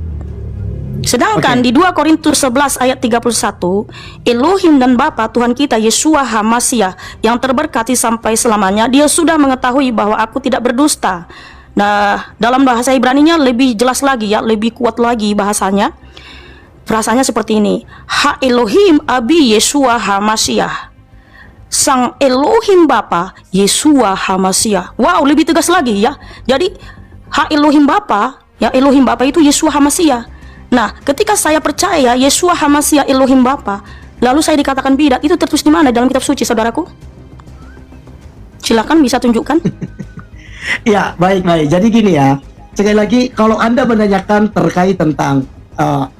Speaker 2: Sedangkan di 2 Korintus 11 ayat 31, Elohim dan Bapa Tuhan kita Yeshua HaMashiach yang terberkati sampai selamanya, dia sudah mengetahui bahwa aku tidak berdusta. Nah, dalam bahasa Ibraninya lebih jelas lagi ya, lebih kuat lagi bahasanya. Frasanya seperti ini, Ha Elohim Abi Yeshua HaMashiach, Sang Elohim Bapa Yeshua HaMashiach. Wow, lebih tegas lagi ya. Jadi Ha Elohim Bapa, ya Elohim Bapa itu Yeshua HaMashiach. Nah, ketika saya percaya Yeshua HaMashiach Elohim Bapa, lalu saya dikatakan bidat, itu tertulis di mana dalam kitab suci, saudaraku? Silakan bisa tunjukkan.
Speaker 3: Ya, baik. Jadi gini ya, sekali lagi kalau Anda menanyakan terkait tentang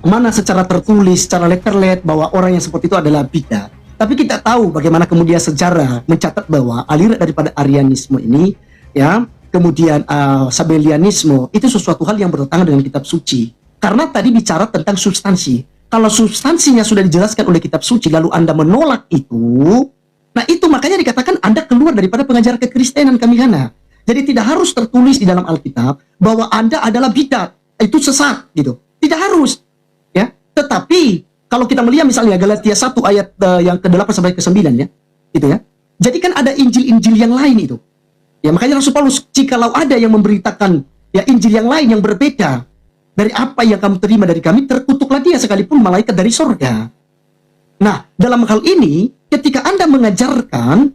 Speaker 3: mana secara tertulis, secara letterlet bahwa orang yang seperti itu adalah bidat. Tapi kita tahu bagaimana kemudian sejarah mencatat bahwa aliran daripada Arianisme ini, ya, kemudian Sabellianisme itu sesuatu hal yang bertentangan dengan kitab suci. Karena tadi bicara tentang substansi. Kalau substansinya sudah dijelaskan oleh kitab suci, lalu Anda menolak itu, nah itu makanya dikatakan Anda keluar daripada pengajaran kekristenan Kamihana. Jadi tidak harus tertulis di dalam Alkitab bahwa Anda adalah bidat, itu sesat gitu. Tidak harus, ya. Tetapi kalau kita melihat misalnya Galatia 1 ayat yang ke-8 sampai ke-9 ya, gitu ya. Jadi kan ada Injil-Injil yang lain itu. Ya makanya Rasul Paulus, jikalau ada yang memberitakan ya Injil yang lain yang berbeda dari apa yang kamu terima dari kami, terkutuklah dia sekalipun malaikat dari sorga. Nah, dalam hal ini, ketika Anda mengajarkan,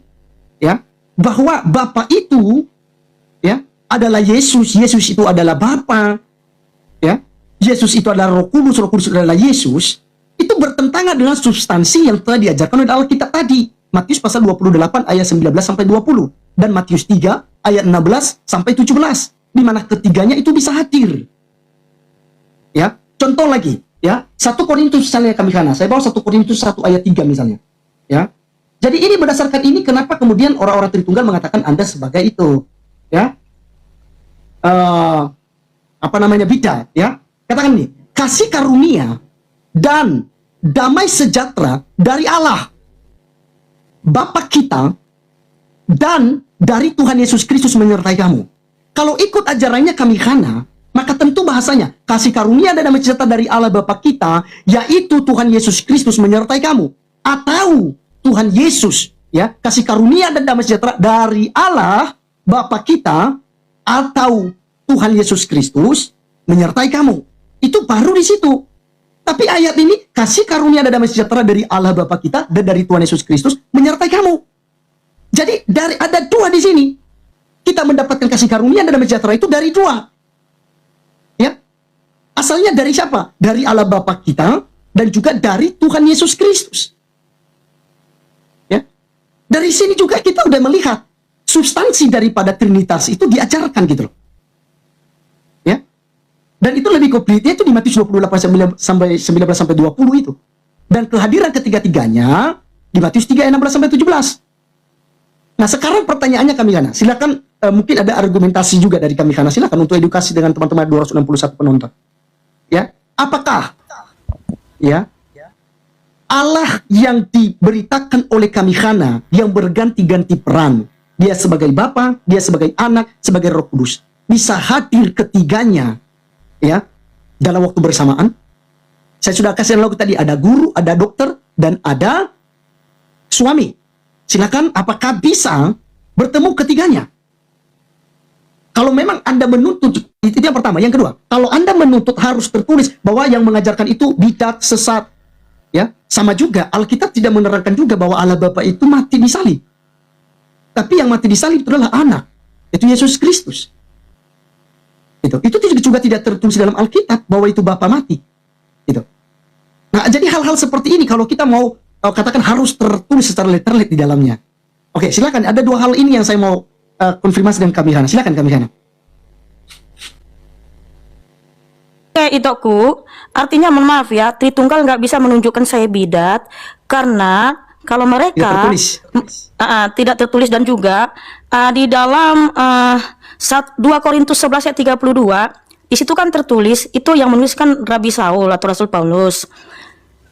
Speaker 3: ya, bahwa Bapa itu, ya, adalah Yesus, Yesus itu adalah Bapa, ya, Yesus itu adalah Roh Kudus adalah Yesus, itu bertentangan dengan substansi yang telah diajarkan oleh Alkitab tadi. Matius pasal 28 ayat 19 sampai 20 dan Matius 3 ayat 16 sampai 17, di mana ketiganya itu bisa hadir. Ya, contoh lagi, ya, 1 Korintus misalnya kami kana. Saya bawa 1 Korintus 1 ayat 3 misalnya. Ya. Jadi ini berdasarkan ini kenapa kemudian orang-orang Tritunggal mengatakan Anda sebagai itu, ya. Bida, ya. Katakan ini, kasih karunia dan damai sejahtera dari Allah Bapa kita dan dari Tuhan Yesus Kristus menyertai kamu. Kalau ikut ajarannya kami kana, maka tentu bahasanya kasih karunia dan damai sejahtera dari Allah Bapa kita, yaitu Tuhan Yesus Kristus menyertai kamu, atau Tuhan Yesus, ya, kasih karunia dan damai sejahtera dari Allah Bapa kita atau Tuhan Yesus Kristus menyertai kamu. Itu baru di situ. Tapi ayat ini kasih karunia dan damai sejahtera dari Allah Bapa kita dan dari Tuhan Yesus Kristus menyertai kamu. Jadi ada dua di sini. Kita mendapatkan kasih karunia dan damai sejahtera itu dari dua. Ya. Asalnya dari siapa? Dari Allah Bapa kita dan juga dari Tuhan Yesus Kristus. Ya. Dari sini juga kita udah melihat substansi daripada Trinitas itu diajarkan gitu loh. Ya. Dan itu lebih komplitnya itu di Matius 28 sampai 19 sampai 20 itu. Dan kehadiran ketiga-tiganya di Matius 3 ayat 16 sampai 17. Nah, sekarang pertanyaannya kami kana. Silakan mungkin ada argumentasi juga dari kami kana. Silakan untuk edukasi dengan teman-teman 261 penonton. Ya, apakah ya Allah yang diberitakan oleh kami kana yang berganti-ganti peran, dia sebagai Bapa, dia sebagai Anak, sebagai Roh Kudus, bisa hadir ketiganya ya dalam waktu bersamaan? Saya sudah kasih analogi tadi, ada guru, ada dokter, dan ada suami. Silakan, apakah bisa bertemu ketiganya? Kalau memang Anda menuntut, itu yang pertama. Yang kedua, kalau Anda menuntut harus tertulis bahwa yang mengajarkan itu bidat, sesat, ya, sama juga Alkitab tidak menerangkan juga bahwa Allah Bapa itu mati di salib. Tapi yang mati di salib itu adalah Anak, itu Yesus Kristus. Itu juga tidak tertulis dalam Alkitab bahwa itu Bapa mati. Gitu. Nah, jadi hal-hal seperti ini kalau kita mau katakan harus tertulis secara letterlet di dalamnya. Oke, silakan. Ada dua hal ini yang saya mau konfirmasi dengan kami Hana. Silakan kami Hana.
Speaker 2: Oke, Itoku, artinya mohon maaf ya, Tritunggal nggak bisa menunjukkan saya bidat karena kalau mereka tidak tertulis dan juga di dalam 2 Korintus 11 ayat 32 di situ kan tertulis itu yang menuliskan Rabi Saul atau Rasul Paulus,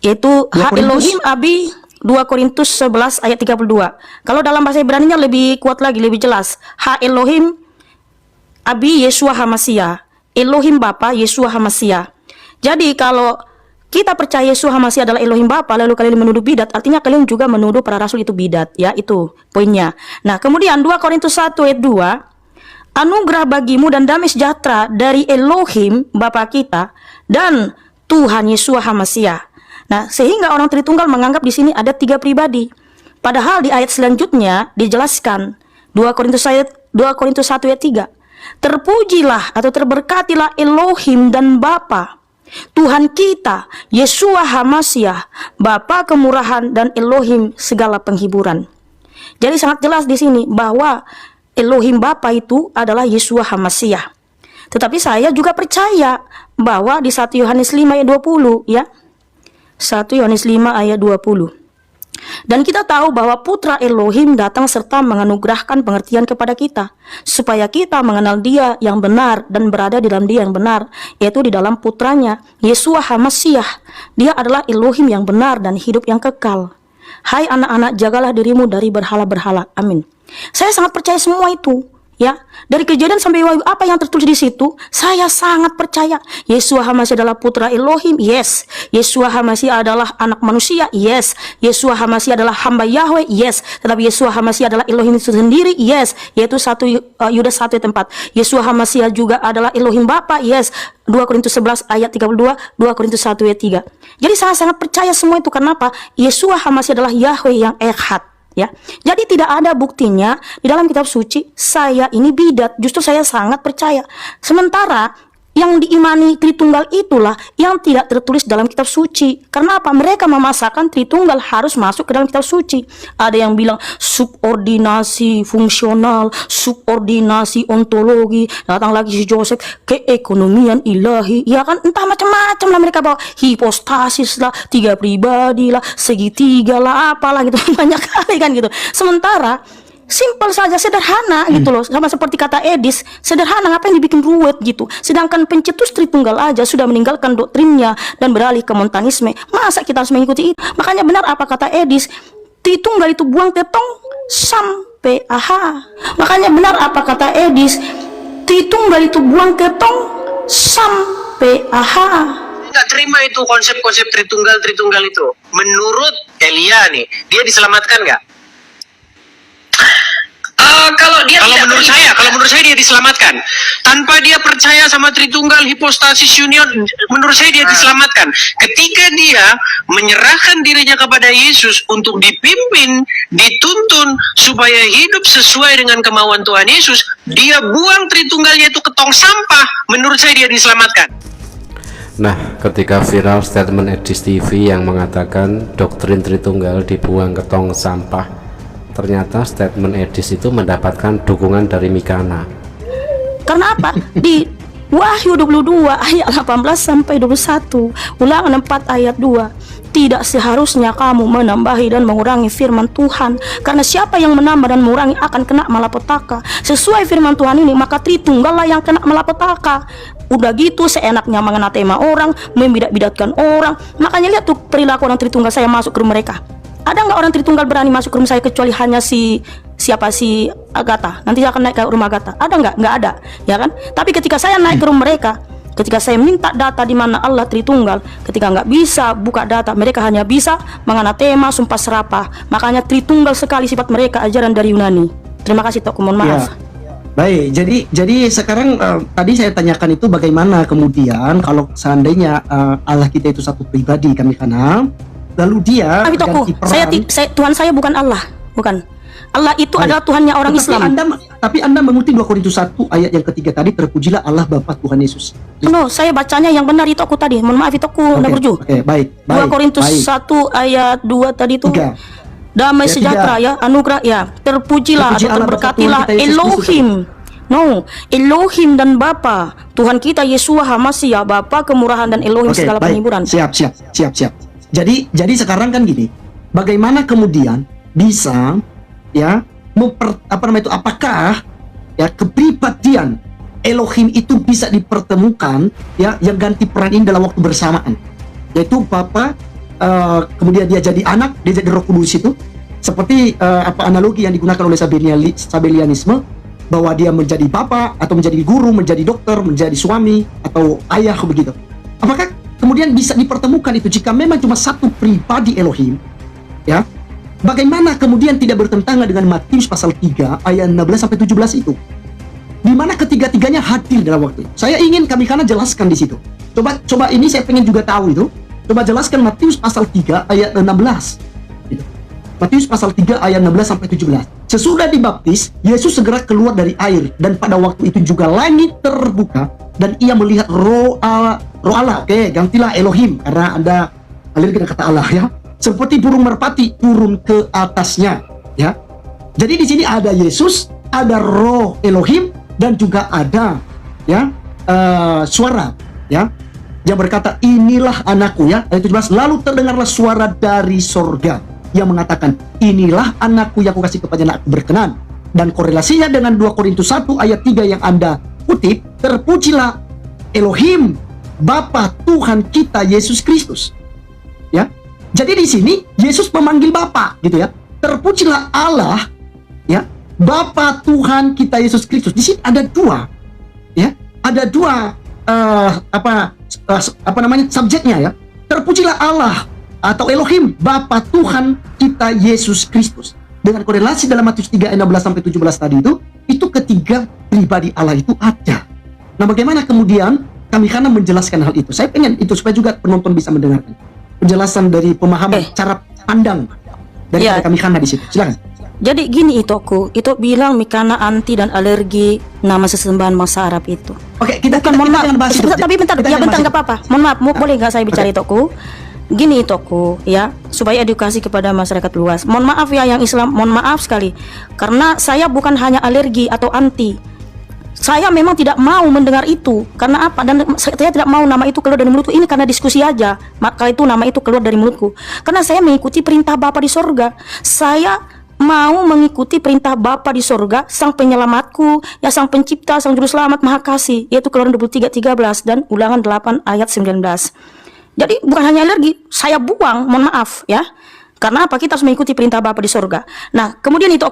Speaker 2: yaitu Ha Elohim Abi 2 Korintus 11 ayat 32. Kalau dalam bahasa Ibrani-nya lebih kuat lagi, lebih jelas. Ha Elohim Abi Yeshua HaMashiach, Elohim Bapa Yeshua HaMashiach. Jadi kalau kita percaya Yeshua HaMashiach adalah Elohim Bapa, lalu kalian menuduh bidat, artinya kalian juga menuduh para rasul itu bidat, ya, itu poinnya. Nah, kemudian 2 Korintus 1 ayat 2, anugerah bagimu dan damai sejahtera dari Elohim Bapa kita dan Tuhan Yeshua HaMashiach. Nah, sehingga orang Tritunggal menganggap di sini ada 3 pribadi. Padahal di ayat selanjutnya dijelaskan 2 Korintus 1 ayat 3. Terpujilah atau terberkatilah Elohim dan Bapa Tuhan kita Yeshua HaMashiach, Bapa kemurahan dan Elohim segala penghiburan. Jadi sangat jelas di sini bahwa Elohim Bapa itu adalah Yeshua HaMashiach. Tetapi saya juga percaya bahwa di 1 Yohanes 5 ayat 20 ya. 1 Yohanes 5 ayat 20. Dan kita tahu bahwa Putra Elohim datang serta menganugerahkan pengertian kepada kita supaya kita mengenal Dia yang benar dan berada di dalam Dia yang benar, yaitu di dalam Putranya Yeshua HaMashiach. Dia adalah Elohim yang benar dan hidup yang kekal. Hai anak-anak, jagalah dirimu dari berhala-berhala. Amin. Saya sangat percaya semua itu, ya. Dari Kejadian sampai Wahyu, apa yang tertulis di situ, saya sangat percaya. Yeshua HaMashiach adalah putra Elohim, yes. Yeshua HaMashiach adalah anak manusia, yes. Yeshua HaMashiach adalah hamba Yahweh, yes. Tetapi Yeshua HaMashiach adalah Elohim itu sendiri, yes. Yaitu Yudas 1:4. Yeshua HaMashiach juga adalah Elohim Bapa, yes. 2 Korintus 11 ayat 32, 2 Korintus 1 ayat 3. Jadi saya sangat percaya semua itu. Kenapa? Yeshua HaMashiach adalah Yahweh yang Echad. Ya, jadi tidak ada buktinya di dalam kitab suci saya ini bidat. Justru saya sangat percaya. Sementara yang diimani Tritunggal itulah yang tidak tertulis dalam kitab suci. Karena apa? Mereka memasakkan Tritunggal harus masuk ke dalam kitab suci. Ada yang bilang subordinasi fungsional, subordinasi ontologi. Datang lagi si Joseph, keekonomian ilahi. Ya kan, entah macam-macam lah mereka bawa. Hipostasis lah, 3 pribadi lah, segitiga lah, apalah gitu. Banyak kali kan gitu. Sementara simpel saja, sederhana gitu loh. Sama seperti kata Edis, sederhana, ngapain dibikin ruwet gitu. Sedangkan pencetus Tritunggal aja sudah meninggalkan doktrinnya dan beralih ke montanisme. Masa kita harus mengikuti itu? Makanya benar apa kata Edis, Tritunggal itu buang ketong sampai aha. Makanya benar apa kata Edis, Tritunggal itu buang ketong sampai aha.
Speaker 1: Nggak terima itu konsep-konsep Tritunggal itu. Menurut Elia nih, dia diselamatkan nggak? Kalau menurut saya dia diselamatkan. Tanpa dia percaya sama Tritunggal hipostasis union, menurut saya dia diselamatkan. Ketika dia menyerahkan dirinya kepada Yesus untuk dipimpin, dituntun supaya hidup sesuai dengan kemauan Tuhan Yesus, dia buang Tritunggalnya itu ke tong sampah. Menurut saya dia diselamatkan.
Speaker 4: Nah, ketika viral statement Edis TV yang mengatakan doktrin Tritunggal dibuang ke tong sampah, ternyata statement Edis itu mendapatkan dukungan dari Mikana.
Speaker 2: Karena apa? Di Wahyu 22 ayat 18 sampai 21, Ulangan 4 ayat 2, tidak seharusnya kamu menambahi dan mengurangi firman Tuhan, karena siapa yang menambah dan mengurangi akan kena malapetaka. Sesuai firman Tuhan ini, maka Tritunggal lah yang kena malapetaka. Udah gitu seenaknya menganatema orang, membidat-bidatkan orang. Makanya lihat tuh perilaku orang Tritunggal. Saya masuk ke rumah mereka, ada nggak orang Tritunggal berani masuk ke rumah saya kecuali hanya si Agatha. Nanti saya akan naik ke rumah Agatha. Ada nggak? Nggak ada, ya kan? Tapi ketika saya naik ke rumah mereka, ketika saya minta data di mana Allah Tritunggal, ketika nggak bisa buka data, mereka hanya bisa menganatema, sumpah serapah. Makanya Tritunggal sekali sifat mereka, ajaran dari Yunani. Terima kasih Tok, mohon maaf.
Speaker 3: Ya. Baik, jadi sekarang tadi saya tanyakan itu bagaimana kemudian kalau seandainya Allah kita itu satu pribadi kami karena lalu dia
Speaker 2: Toku, Tuhan saya bukan Allah, bukan. Allah itu adalah Tuhannya orang Islam.
Speaker 3: Tapi Anda mengutip 2 Korintus 1 ayat yang ketiga tadi, terpujilah Allah Bapa Tuhan Yesus.
Speaker 2: No, saya bacanya yang benar itu aku tadi. Mohon maaf itu aku Anda berju.
Speaker 3: Oke, baik.
Speaker 2: 2 Korintus 1 ayat 2 tadi itu. Damai sejahtera ya, anugerah ya, terpujilah atau terberkatilah Elohim. No, Elohim dan Bapa Tuhan kita Yeshua HaMashiach, Bapa kemurahan dan Elohim segala penghiburan.
Speaker 3: Siap. Jadi sekarang kan gini, bagaimana kemudian bisa ya apakah ya kepribadian Elohim itu bisa dipertemukan ya yang ganti peran ini dalam waktu bersamaan, yaitu Bapa kemudian dia jadi anak, dia jadi Roh Kudus itu seperti analogi yang digunakan oleh Sabellianisme bahwa dia menjadi bapa atau menjadi guru, menjadi dokter, menjadi suami atau ayah begitu. Apakah kemudian bisa dipertemukan itu jika memang cuma satu pribadi Elohim ya? Bagaimana kemudian tidak bertentangan dengan Matius pasal 3 ayat 16 sampai 17 itu? Di mana ketiga-tiganya hadir dalam waktu itu. Saya ingin kami karena jelaskan di situ. Coba ini saya pengen juga tahu itu. Coba jelaskan Matius pasal 3 ayat 16. Gitu. Matius pasal 3 ayat 16 sampai 17. Sesudah dibaptis, Yesus segera keluar dari air dan pada waktu itu juga langit terbuka dan ia melihat roh Allah. Oke, gantilah Elohim karena Anda alir dengan kata Allah ya. Seperti burung merpati turun ke atasnya ya. Jadi di sini ada Yesus, ada roh Elohim dan juga ada ya suara ya yang berkata inilah anakku ya. Ayat 17, lalu terdengarlah suara dari sorga yang mengatakan inilah anakku yang kukasih kepadanya, aku berkenan. Dan korelasinya dengan 2 Korintus 1 ayat 3 yang Anda kutip, terpujilah Elohim Bapa Tuhan kita Yesus Kristus ya. Jadi di sini Yesus memanggil Bapa gitu ya. Terpujilah Allah ya Bapa Tuhan kita Yesus Kristus. Di sini ada dua, ya, ada dua subjeknya, ya. Terpujilah Allah atau Elohim, Bapa Tuhan kita Yesus Kristus. Dengan korelasi dalam Matius 3 ayat 16 sampai 17 tadi itu ketiga pribadi Allah itu ada. Nah, bagaimana kemudian kami karena menjelaskan hal itu? Saya pengen itu supaya juga penonton bisa mendengarkan penjelasan dari pemahaman cara pandang dari kami karena di situ. Silakan.
Speaker 2: Jadi gini itu bilang Mikana anti dan alergi nama sesembahan bangsa Arab itu.
Speaker 3: Oke, kita
Speaker 2: mohon maaf.
Speaker 3: jangan bahas itu.
Speaker 2: Tapi bentar, nggak apa-apa. Mohon maaf, boleh nggak saya bicara Toku? Gini Toku, ya, supaya edukasi kepada masyarakat luas. Mohon maaf ya yang Islam, mohon maaf sekali. Karena saya bukan hanya alergi atau anti. Saya memang tidak mau mendengar itu. Karena apa? Dan saya tidak mau nama itu keluar dari mulutku. Ini karena diskusi aja. Maka itu nama itu keluar dari mulutku. Karena saya mengikuti perintah Bapa di sorga. Saya mau mengikuti perintah Bapa di sorga, Sang Penyelamatku, ya, Sang Pencipta, Sang Juru Selamat Maha Kasih, yaitu Keluaran 23:13 dan Ulangan 8 ayat 19. Jadi bukan hanya alergi, saya buang, mohon maaf ya. Karena apa? Kita harus mengikuti perintah Bapa di sorga. Nah, kemudian itu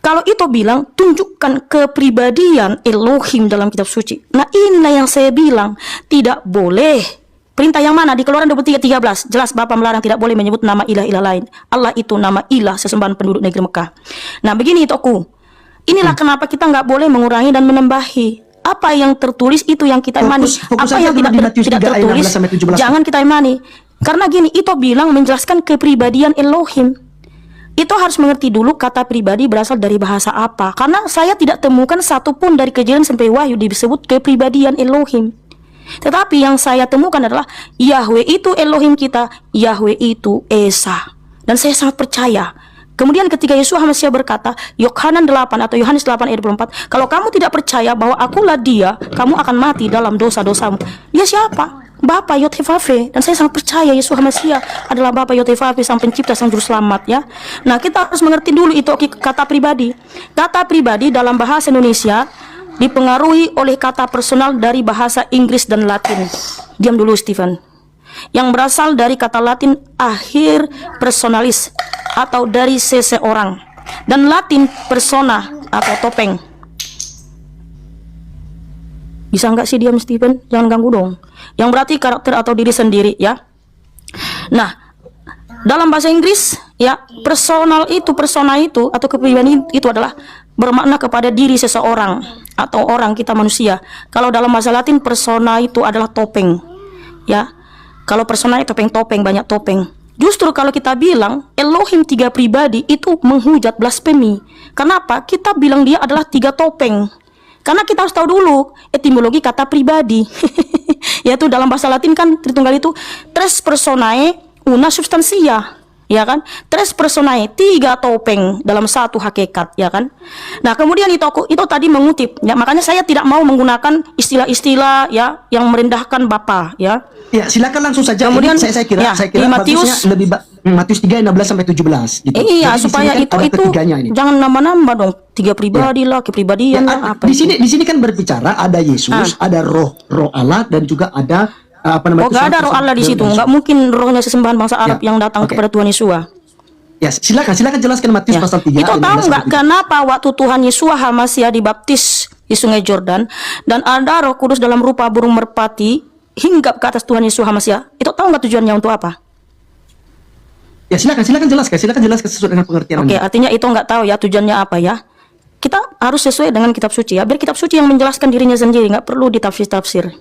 Speaker 2: kalau itu bilang tunjukkan kepribadian Elohim dalam kitab suci. Nah, inilah yang saya bilang tidak boleh. Perintah yang mana? Di Keluaran 23:13 jelas Bapa melarang tidak boleh menyebut nama ilah-ilah lain. Allah itu nama ilah sesembahan penduduk negeri Mekah. Nah, begini inilah kenapa kita nggak boleh mengurangi dan menambahi. Apa yang tertulis itu yang kita imani. Apa yang tidak tertulis jangan kita imani. Karena gini, itu bilang menjelaskan kepribadian Elohim. Itu harus mengerti dulu kata pribadi berasal dari bahasa apa. Karena saya tidak temukan satupun dari Kejadian sampai Wahyu disebut kepribadian Elohim. Tetapi yang saya temukan adalah Yahweh itu Elohim kita, Yahweh itu Esa. Dan saya sangat percaya. Kemudian ketika Yesus Hamasiah berkata, Yohanes 8 atau Yohanes 8 ayat 24, kalau kamu tidak percaya bahwa akulah dia, kamu akan mati dalam dosa-dosamu. Dia siapa? Bapa Yotevave. Dan saya sangat percaya Yesus Hamasiah adalah Bapa Yotevave, Sang Pencipta, Sang Juru Selamat, ya. Nah, kita harus mengerti dulu itu kata pribadi. Kata pribadi dalam bahasa Indonesia dipengaruhi oleh kata personal dari bahasa Inggris dan Latin. Diam dulu, Stephen. Yang berasal dari kata Latin akhir personalis atau dari seseorang, dan Latin persona atau topeng. Bisa nggak sih diam, Stephen? Jangan ganggu dong. Yang berarti karakter atau diri sendiri, ya. Nah, dalam bahasa Inggris, ya, persona itu atau kepribadian itu adalah bermakna kepada diri seseorang atau orang, kita manusia. Kalau dalam bahasa Latin persona itu adalah topeng, ya. Kalau persona itu topeng, banyak topeng. Justru kalau kita bilang Elohim tiga pribadi itu menghujat blasfemi. Kenapa? Kita bilang dia adalah tiga topeng. Karena kita harus tahu dulu etimologi kata pribadi. Yaitu dalam bahasa Latin kan Tritunggal itu tres personae una substantia, ya kan? Tres personae, tiga topeng dalam satu hakikat, ya kan? Nah, kemudian itu tadi mengutip, ya, makanya saya tidak mau menggunakan istilah-istilah, ya, yang merendahkan Bapa, ya.
Speaker 3: Ya, silakan langsung saja.
Speaker 2: Kemudian
Speaker 3: ini saya kira
Speaker 2: di Matius
Speaker 3: lebih Matius 3 16 sampai 17 gitu.
Speaker 2: Iya,
Speaker 3: jadi
Speaker 2: supaya
Speaker 3: itu
Speaker 2: jangan nambah-nambah dong. Tiga pribadi lah, kepribadian
Speaker 3: ya,
Speaker 2: lah, apa.
Speaker 3: Di sini kan berbicara ada Yesus, ada roh Allah, dan juga ada
Speaker 2: nggak ada roh Allah di situ. Nggak mungkin rohnya sesembahan bangsa Arab yang datang kepada Tuhan Yesus.
Speaker 3: Ya, silakan jelaskan Matius pasal 3.
Speaker 2: Itu tahu nggak kenapa waktu Tuhan Yesus Hamasiah dibaptis di Sungai Jordan dan ada Roh Kudus dalam rupa burung merpati hinggap ke atas Tuhan Yesus Hamasiah? Itu tahu nggak tujuannya untuk apa?
Speaker 3: Ya, silakan jelaskan sesuai dengan pengertian
Speaker 2: Anda. Artinya itu nggak tahu ya tujuannya apa, ya. Kita harus sesuai dengan kitab suci, ya. Biar kitab suci yang menjelaskan dirinya sendiri, nggak perlu ditafsir-tafsir.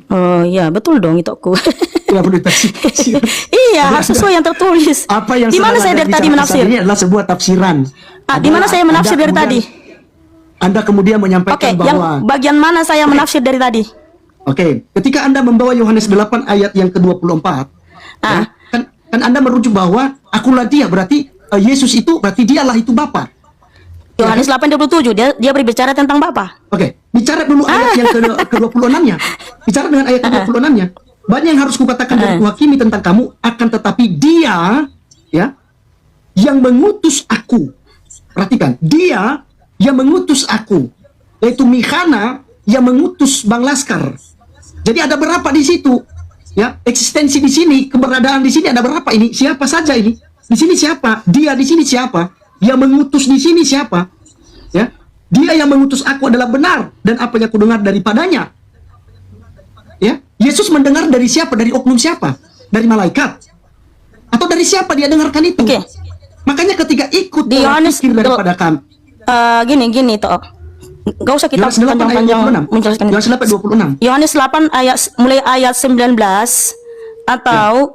Speaker 2: Oh ya, betul dong itu aku.
Speaker 3: Ya, perlu ditafsir.
Speaker 2: Iya, harus sesuai yang tertulis.
Speaker 3: Apa yang
Speaker 2: di mana saya dari tadi menafsir?
Speaker 3: Ini adalah sebuah tafsiran.
Speaker 2: Di mana saya menafsir dari tadi?
Speaker 3: Anda kemudian menyampaikan bahwa
Speaker 2: yang bagian mana saya menafsir dari tadi?
Speaker 3: Ketika Anda membawa Yohanes 8 ayat yang ke-24, ya, kan Anda merujuk bahwa akulah dia, berarti Yesus itu berarti dialah itu Bapa.
Speaker 2: Yohanes 8:27 dia berbicara tentang Bapa.
Speaker 3: Bicara dulu ayat yang ke-26-nya. Bicara dengan ayat ke-26-nya. Banyak yang harus kukatakan dan kuhakimi tentang kamu, akan tetapi dia, ya, yang mengutus aku. Perhatikan, dia yang mengutus aku, yaitu Mikana yang mengutus Bang Laskar. Jadi ada berapa di situ, ya, eksistensi di sini, keberadaan di sini ada berapa ini? Siapa saja ini? Di sini siapa? Dia di sini siapa? Yang mengutus di sini siapa? Ya, dia yang mengutus aku adalah benar dan apa yang aku dengar daripadanya. Ya, Yesus mendengar dari siapa? Dari oknum siapa? Dari malaikat? Atau dari siapa dia dengarkan itu?
Speaker 2: Oke.
Speaker 3: Makanya ketika ikut
Speaker 2: Di
Speaker 3: pola
Speaker 2: Yohanes
Speaker 3: pikir daripada kami,
Speaker 2: gini toh. Gak usah kita
Speaker 3: Yohanes 8 ayat
Speaker 2: panjang-panjang
Speaker 3: 26.
Speaker 2: menjelaskan.
Speaker 3: Yohanes 8 26.
Speaker 2: Yohanes 8 ayat mulai ayat 19 atau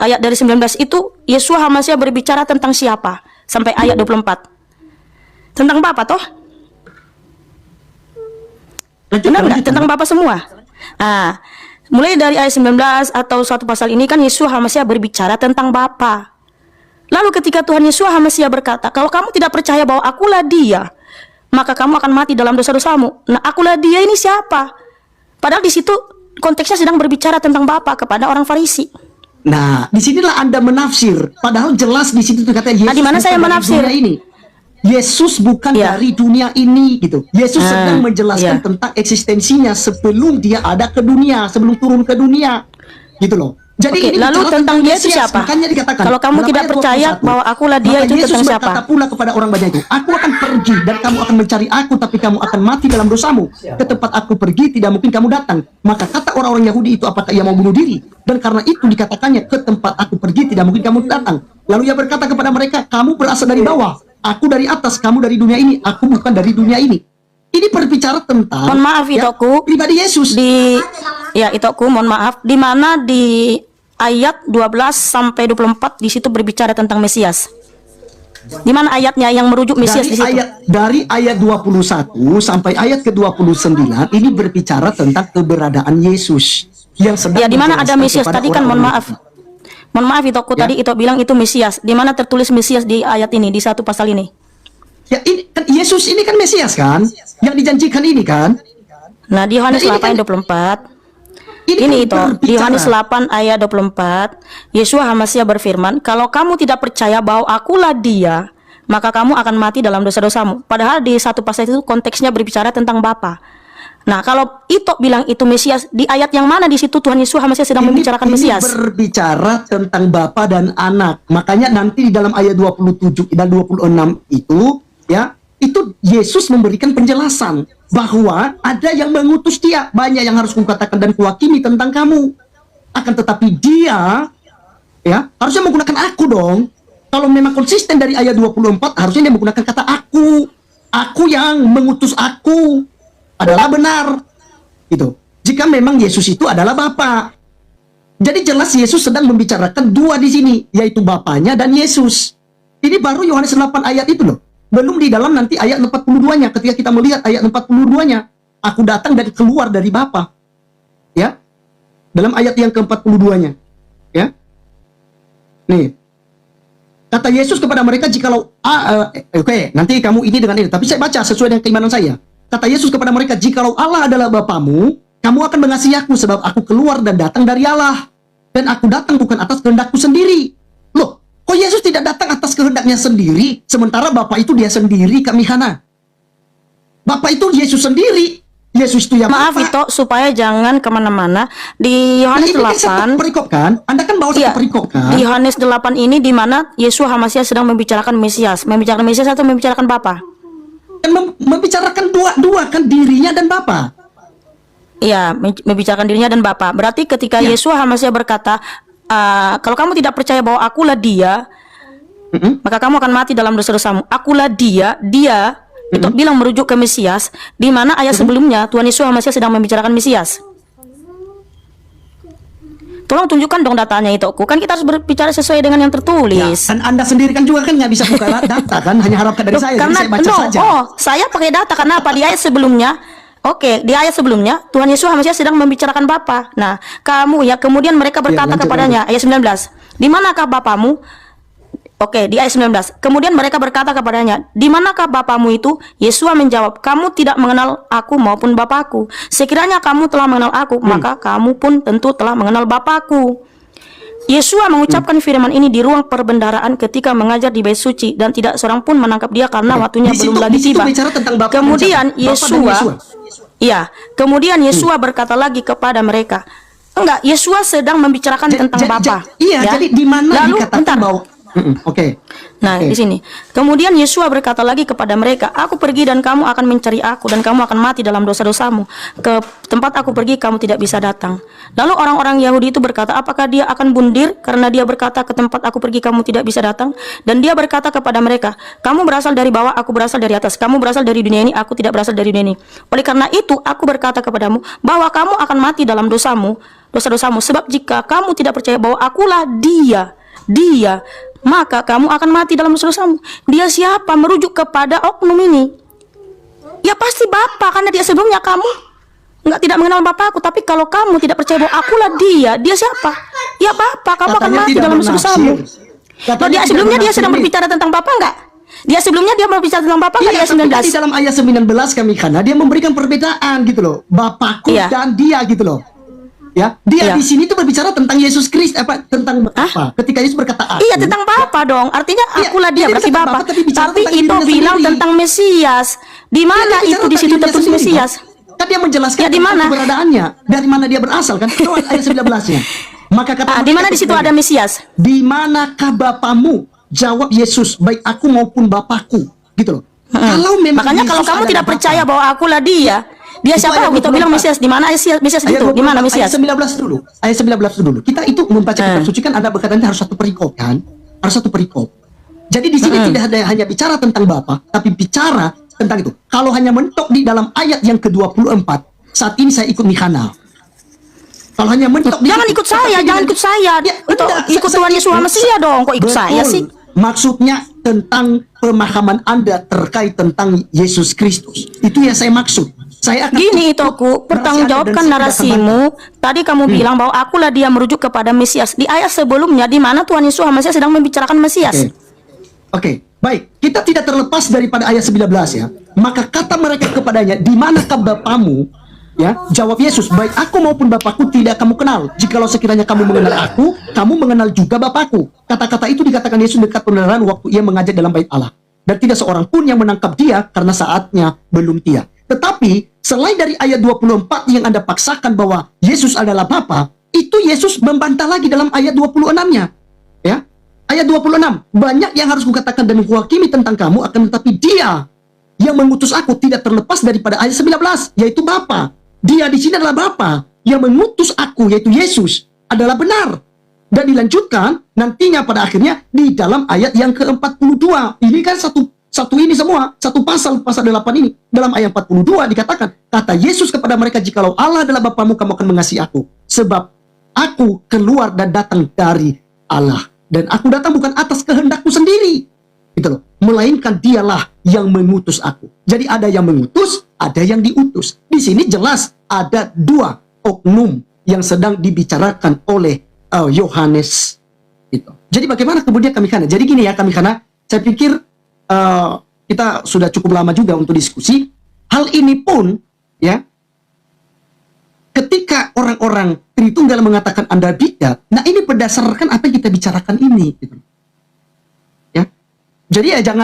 Speaker 2: ayat dari 19 itu Yeshua HaMashiach berbicara tentang siapa sampai ayat 24. Tentang Bapa toh? Benar nggak? Tentang Bapa semua. Mulai dari ayat 19 atau suatu pasal ini kan Yeshua HaMashiach berbicara tentang Bapa. Lalu ketika Tuhan Yeshua HaMashiach berkata, kalau kamu tidak percaya bahwa akulah dia, maka kamu akan mati dalam dosa-dosamu. Nah, akulah dia ini siapa? Padahal di situ konteksnya sedang berbicara tentang Bapa kepada orang Farisi.
Speaker 3: Nah, disinilah Anda menafsir. Padahal jelas di situ kata Yesus.
Speaker 2: Di mana saya
Speaker 3: bukan dari
Speaker 2: menafsir?
Speaker 3: dunia ini. Yesus bukan
Speaker 2: Ya.
Speaker 3: dari dunia ini gitu. Yesus sedang menjelaskan
Speaker 2: ya.
Speaker 3: tentang eksistensinya sebelum dia ada ke dunia, sebelum turun ke dunia. Gitu loh. Jadi
Speaker 2: Oke,
Speaker 3: ini
Speaker 2: lalu
Speaker 3: bicara
Speaker 2: tentang dia itu
Speaker 3: Mesias.
Speaker 2: siapa?
Speaker 3: Makanya dikatakan,
Speaker 2: Kalau kamu
Speaker 3: dalam
Speaker 2: tidak
Speaker 3: ayat
Speaker 2: percaya
Speaker 3: 21,
Speaker 2: bahwa akulah dia,
Speaker 3: maka
Speaker 2: itu
Speaker 3: Yesus
Speaker 2: tentang
Speaker 3: berkata
Speaker 2: siapa?
Speaker 3: pula kepada orang banyak itu, aku akan pergi dan kamu akan mencari aku, tapi kamu akan mati dalam dosamu. Ke tempat aku pergi tidak mungkin kamu datang. Maka kata orang-orang Yahudi itu, apakah ia mau bunuh diri? Dan karena itu dikatakannya, ke tempat aku pergi tidak mungkin kamu datang. Lalu ia berkata kepada mereka, kamu berasal dari bawah, aku dari atas, kamu dari dunia ini, aku bukan dari dunia ini. Ini berbicara tentang
Speaker 2: Mohon maaf, Itoku.
Speaker 3: pribadi Yesus.
Speaker 2: Itoku, mohon maaf, di mana di ayat 12 sampai 24 di situ berbicara tentang Mesias. Di mana ayatnya yang merujuk Mesias di situ?
Speaker 3: Dari ayat 21 sampai ayat ke-29 ini berbicara tentang keberadaan Yesus yang sedang
Speaker 2: Di mana ada
Speaker 3: menjelaskan
Speaker 2: Mesias
Speaker 3: kepada
Speaker 2: tadi kan, mohon maaf.
Speaker 3: orang-orang.
Speaker 2: Mohon maaf Itoku,
Speaker 3: Ya.
Speaker 2: tadi Ito bilang itu Mesias. Di mana tertulis Mesias di ayat ini, di satu pasal ini?
Speaker 3: Ya, ini kan Yesus ini kan Mesias kan? Yang dijanjikan ini kan?
Speaker 2: Nah, di Yohanes
Speaker 3: Nah, ini
Speaker 2: 8
Speaker 3: kan-
Speaker 2: ayat 24.
Speaker 3: Ini
Speaker 2: Ini
Speaker 3: kan
Speaker 2: itu di
Speaker 3: berbicara.
Speaker 2: Yohanes 8 ayat 24, Yeshua HaMashiach berfirman, kalau kamu tidak percaya bahwa akulah dia, maka kamu akan mati dalam dosa-dosamu. Padahal di satu pasal itu konteksnya berbicara tentang Bapa. Nah, kalau Ito bilang itu Mesias, di ayat yang mana di situ Tuhan Yeshua HaMashiach sedang membicarakan Mesias?
Speaker 3: Berbicara tentang Bapa dan Anak. Makanya nanti di dalam ayat 27 dan 26 itu, ya, itu Yesus memberikan penjelasan bahwa ada yang mengutus dia. Banyak yang harus kukatakan dan kuhakimi tentang kamu. Akan tetapi dia, ya, harusnya menggunakan aku dong. Kalau memang konsisten dari ayat 24, harusnya dia menggunakan kata aku. Aku yang mengutus aku adalah benar. Gitu. Jika memang Yesus itu adalah Bapa. Jadi jelas Yesus sedang membicarakan dua di sini, yaitu Bapanya dan Yesus. Ini baru Yohanes 8 ayat itu loh. Belum di dalam nanti ayat 42-nya. Ketika kita melihat ayat 42-nya, aku datang dan keluar dari Bapa. Ya. Dalam ayat yang ke-42-nya. Ya. Nih. Kata Yesus kepada mereka, jikalau oke, nanti kamu ini dengan ini, tapi saya baca sesuai dengan keimanan saya. Kata Yesus kepada mereka, jikalau Allah adalah Bapamu, kamu akan mengasihi aku sebab aku keluar dan datang dari Allah. Dan aku datang bukan atas kehendakku sendiri. Loh, kok Yesus tidak datang atas kehendaknya sendiri, sementara Bapa itu dia sendiri, Kak Mihana? Bapa itu Yesus sendiri. Yesus itu yang
Speaker 2: Maaf
Speaker 3: Bapa.
Speaker 2: Ito, supaya jangan kemana-mana. Di Yohanes
Speaker 3: Ini kan satu
Speaker 2: 8,
Speaker 3: perikop kan? Anda kan bawa
Speaker 2: iya,
Speaker 3: satu perikop kan?
Speaker 2: di Yohanes 8 ini di mana Yeshua HaMashiach sedang membicarakan Mesias. Membicarakan Mesias atau membicarakan Bapa?
Speaker 3: Kan membicarakan dua kan, dirinya dan Bapa.
Speaker 2: Iya, membicarakan dirinya dan Bapa. Berarti ketika
Speaker 3: Ya.
Speaker 2: Yeshua HaMashiach berkata, kalau kamu tidak percaya bahwa akulah dia, maka kamu akan mati dalam dosa-dosamu. Akulah dia itu bilang merujuk ke Mesias, di mana ayat sebelumnya Tuhan Yesus HaMashiach sedang membicarakan Mesias. Tolong tunjukkan dong datanya itu. Kan kita harus berbicara sesuai dengan yang tertulis.
Speaker 3: Dan Anda sendiri kan juga kan nggak bisa buka data kan, hanya harapkan dari
Speaker 2: Loh,
Speaker 3: saya, jadi
Speaker 2: karena
Speaker 3: saya baca saja.
Speaker 2: saya pakai data karena apa? Di ayat sebelumnya, di ayat sebelumnya Tuhan Yesus HaMashiach sedang membicarakan Bapa. Nah, kamu ya, kemudian mereka berkata
Speaker 3: lanjut,
Speaker 2: kepadanya, ayat 19, di manakah Bapamu? Di ayat 19. Kemudian mereka berkata kepadanya, di manakah Bapamu itu? Yesua menjawab, kamu tidak mengenal aku maupun Bapakku. Sekiranya kamu telah mengenal aku, maka kamu pun tentu telah mengenal Bapakku. Yesua mengucapkan firman ini di ruang perbendaharaan ketika mengajar di bait suci, dan tidak seorang pun menangkap dia karena waktunya
Speaker 3: Di
Speaker 2: belum
Speaker 3: situ-
Speaker 2: lagi
Speaker 3: di situ
Speaker 2: tiba.
Speaker 3: bicara tentang Bapa dan
Speaker 2: Kemudian
Speaker 3: siapa? Bapa dan Yesua.
Speaker 2: Kemudian Yesua berkata lagi kepada mereka, Enggak, Yesus sedang membicarakan tentang Bapa.
Speaker 3: Iya,
Speaker 2: ya.
Speaker 3: jadi di mana
Speaker 2: Lalu,
Speaker 3: dikatakan
Speaker 2: bentar.
Speaker 3: bahwa oke.
Speaker 2: Nah,
Speaker 3: Oke.
Speaker 2: di sini. Kemudian Yesus berkata lagi kepada mereka, "Aku pergi dan kamu akan mencari aku dan kamu akan mati dalam dosa-dosamu. Ke tempat aku pergi kamu tidak bisa datang." Lalu orang-orang Yahudi itu berkata, "Apakah dia akan bundir karena dia berkata ke tempat aku pergi kamu tidak bisa datang?" Dan dia berkata kepada mereka, "Kamu berasal dari bawah, aku berasal dari atas. Kamu berasal dari dunia ini, aku tidak berasal dari dunia ini. Oleh karena itu aku berkata kepadamu bahwa kamu akan mati dalam dosa-dosamu. Sebab jika kamu tidak percaya bahwa akulah dia, maka kamu akan mati dalam dosa-dosamu." Dia siapa? Merujuk kepada oknum ini. Ya pasti Bapa, karena dia sebelumnya kamu tidak mengenal Bapakku. Tapi kalau kamu tidak percaya bahwa akulah dia siapa? Ya Bapa, kamu akan
Speaker 3: Katanya
Speaker 2: mati
Speaker 3: tidak
Speaker 2: dalam dosa-dosamu.
Speaker 3: menafsir.
Speaker 2: Loh,
Speaker 3: Katanya
Speaker 2: dia
Speaker 3: tidak
Speaker 2: sebelumnya dia
Speaker 3: menafsir
Speaker 2: sedang
Speaker 3: ini.
Speaker 2: berbicara tentang Bapa enggak? Dia sebelumnya dia berbicara tentang Bapa enggak?
Speaker 3: Iya,
Speaker 2: Dia
Speaker 3: tapi kan
Speaker 2: 19.
Speaker 3: di dalam ayat 19 kami karena dia memberikan perbedaan gitu loh. Bapakku
Speaker 2: Iya.
Speaker 3: dan dia gitu loh. Ya, dia
Speaker 2: Iya.
Speaker 3: di sini tuh berbicara tentang Yesus Kristus tentang apa? Ketika Yesus berkata aku.
Speaker 2: Iya, tentang Bapa dong. Artinya
Speaker 3: Iya,
Speaker 2: akulah dia,
Speaker 3: dia
Speaker 2: berarti
Speaker 3: bicara
Speaker 2: Bapa.
Speaker 3: Bapa, tapi bicara
Speaker 2: Tapi
Speaker 3: tentang
Speaker 2: itu
Speaker 3: dirinya
Speaker 2: bilang
Speaker 3: sendiri.
Speaker 2: tentang Mesias. Di
Speaker 3: Iya,
Speaker 2: mana
Speaker 3: dia bicara
Speaker 2: itu di
Speaker 3: tentang
Speaker 2: situ
Speaker 3: dirinya
Speaker 2: tertulis
Speaker 3: sendiri,
Speaker 2: Mesias?
Speaker 3: Kan dia menjelaskan
Speaker 2: Ya, di mana?
Speaker 3: keberadaannya, dari mana dia berasal kan? Itu ayat 19-nya. Maka kata
Speaker 2: Di mana di situ ada Mesias?
Speaker 3: Di manakah Bapamu? Jawab Yesus, baik aku maupun Bapakku. Gitu loh. Kalau memang
Speaker 2: Makanya kalau
Speaker 3: Yesus
Speaker 2: kamu
Speaker 3: adalah
Speaker 2: tidak
Speaker 3: Bapa,
Speaker 2: percaya bahwa akulah dia
Speaker 3: Itu
Speaker 2: siapa?
Speaker 3: ayat
Speaker 2: Kita bilang
Speaker 3: 24.
Speaker 2: Mesias. Di mana Mesias
Speaker 3: Ayat
Speaker 2: itu? Di mana
Speaker 3: 24,
Speaker 2: Mesias?
Speaker 3: Ayat 19 dulu. Ayat 19 dulu. Kita itu membaca kitab suci kan ada berkatanya harus satu perikop kan? Harus satu perikop. Jadi di sini tidak ada hanya bicara tentang Bapa, tapi bicara tentang itu. Kalau hanya mentok di dalam ayat yang ke-24, saat ini saya ikut Mikhana. Kalau hanya mentok di
Speaker 2: Jangan
Speaker 3: situ,
Speaker 2: ikut saya,
Speaker 3: tetapi
Speaker 2: jangan
Speaker 3: dengan-
Speaker 2: ikut saya.
Speaker 3: Ya,
Speaker 2: Itu
Speaker 3: enggak,
Speaker 2: ikut
Speaker 3: saya
Speaker 2: Tuhan Yesus
Speaker 3: ikut.
Speaker 2: Mesias dong. Kok ikut saya
Speaker 3: Betul.
Speaker 2: sih?
Speaker 3: Maksudnya tentang pemahaman Anda terkait tentang Yesus Kristus. Itu yang saya maksud. Saya akan
Speaker 2: Gini Itoku, pertanggungjawabkan narasimu. Tadi kamu bilang bahwa akulah dia merujuk kepada Mesias. Di ayat sebelumnya, di mana Tuhan Yesus Mesias sedang membicarakan Mesias.
Speaker 3: Oke, baik. Kita tidak terlepas daripada ayat 19 ya. Maka kata mereka kepadanya, di manakah Bapamu? Ya, jawab Yesus, baik aku maupun Bapakku tidak kamu kenal. Jikalau sekiranya kamu mengenal aku, kamu mengenal juga Bapakku. Kata-kata itu dikatakan Yesus dekat kebenaran waktu ia mengajar dalam bait Allah. Dan tidak seorang pun yang menangkap dia karena saatnya belum tiba. Tetapi selain dari ayat 24 yang Anda paksakan bahwa Yesus adalah Bapa, itu Yesus membantah lagi dalam ayat 26-nya. Ya. Ayat 26, banyak yang harus kukatakan dan kuhakimi tentang kamu, akan tetapi dia yang mengutus aku tidak terlepas daripada ayat 19, yaitu Bapa. Dia di sini adalah Bapa yang mengutus aku, yaitu Yesus, adalah benar. Dan dilanjutkan nantinya pada akhirnya di dalam ayat yang ke-42. Ini kan satu ini semua, satu pasal 8 ini. Dalam ayat 42 dikatakan, kata Yesus kepada mereka, jikalau Allah adalah Bapamu, kamu akan mengasihi aku. Sebab aku keluar dan datang dari Allah. Dan aku datang bukan atas kehendakku sendiri. Gitu loh. Melainkan dialah yang mengutus aku. Jadi ada yang mengutus, ada yang diutus. Di sini jelas ada dua oknum yang sedang dibicarakan oleh Yohanes. Gitu. Jadi bagaimana kemudian kami kana? Jadi gini ya kami kana, saya pikir kita sudah cukup lama juga untuk diskusi. Hal ini pun ya, ketika orang-orang Tritunggal mengatakan Anda bidat, nah ini berdasarkan apa yang kita bicarakan ini. Gitu. Ya, jadi ya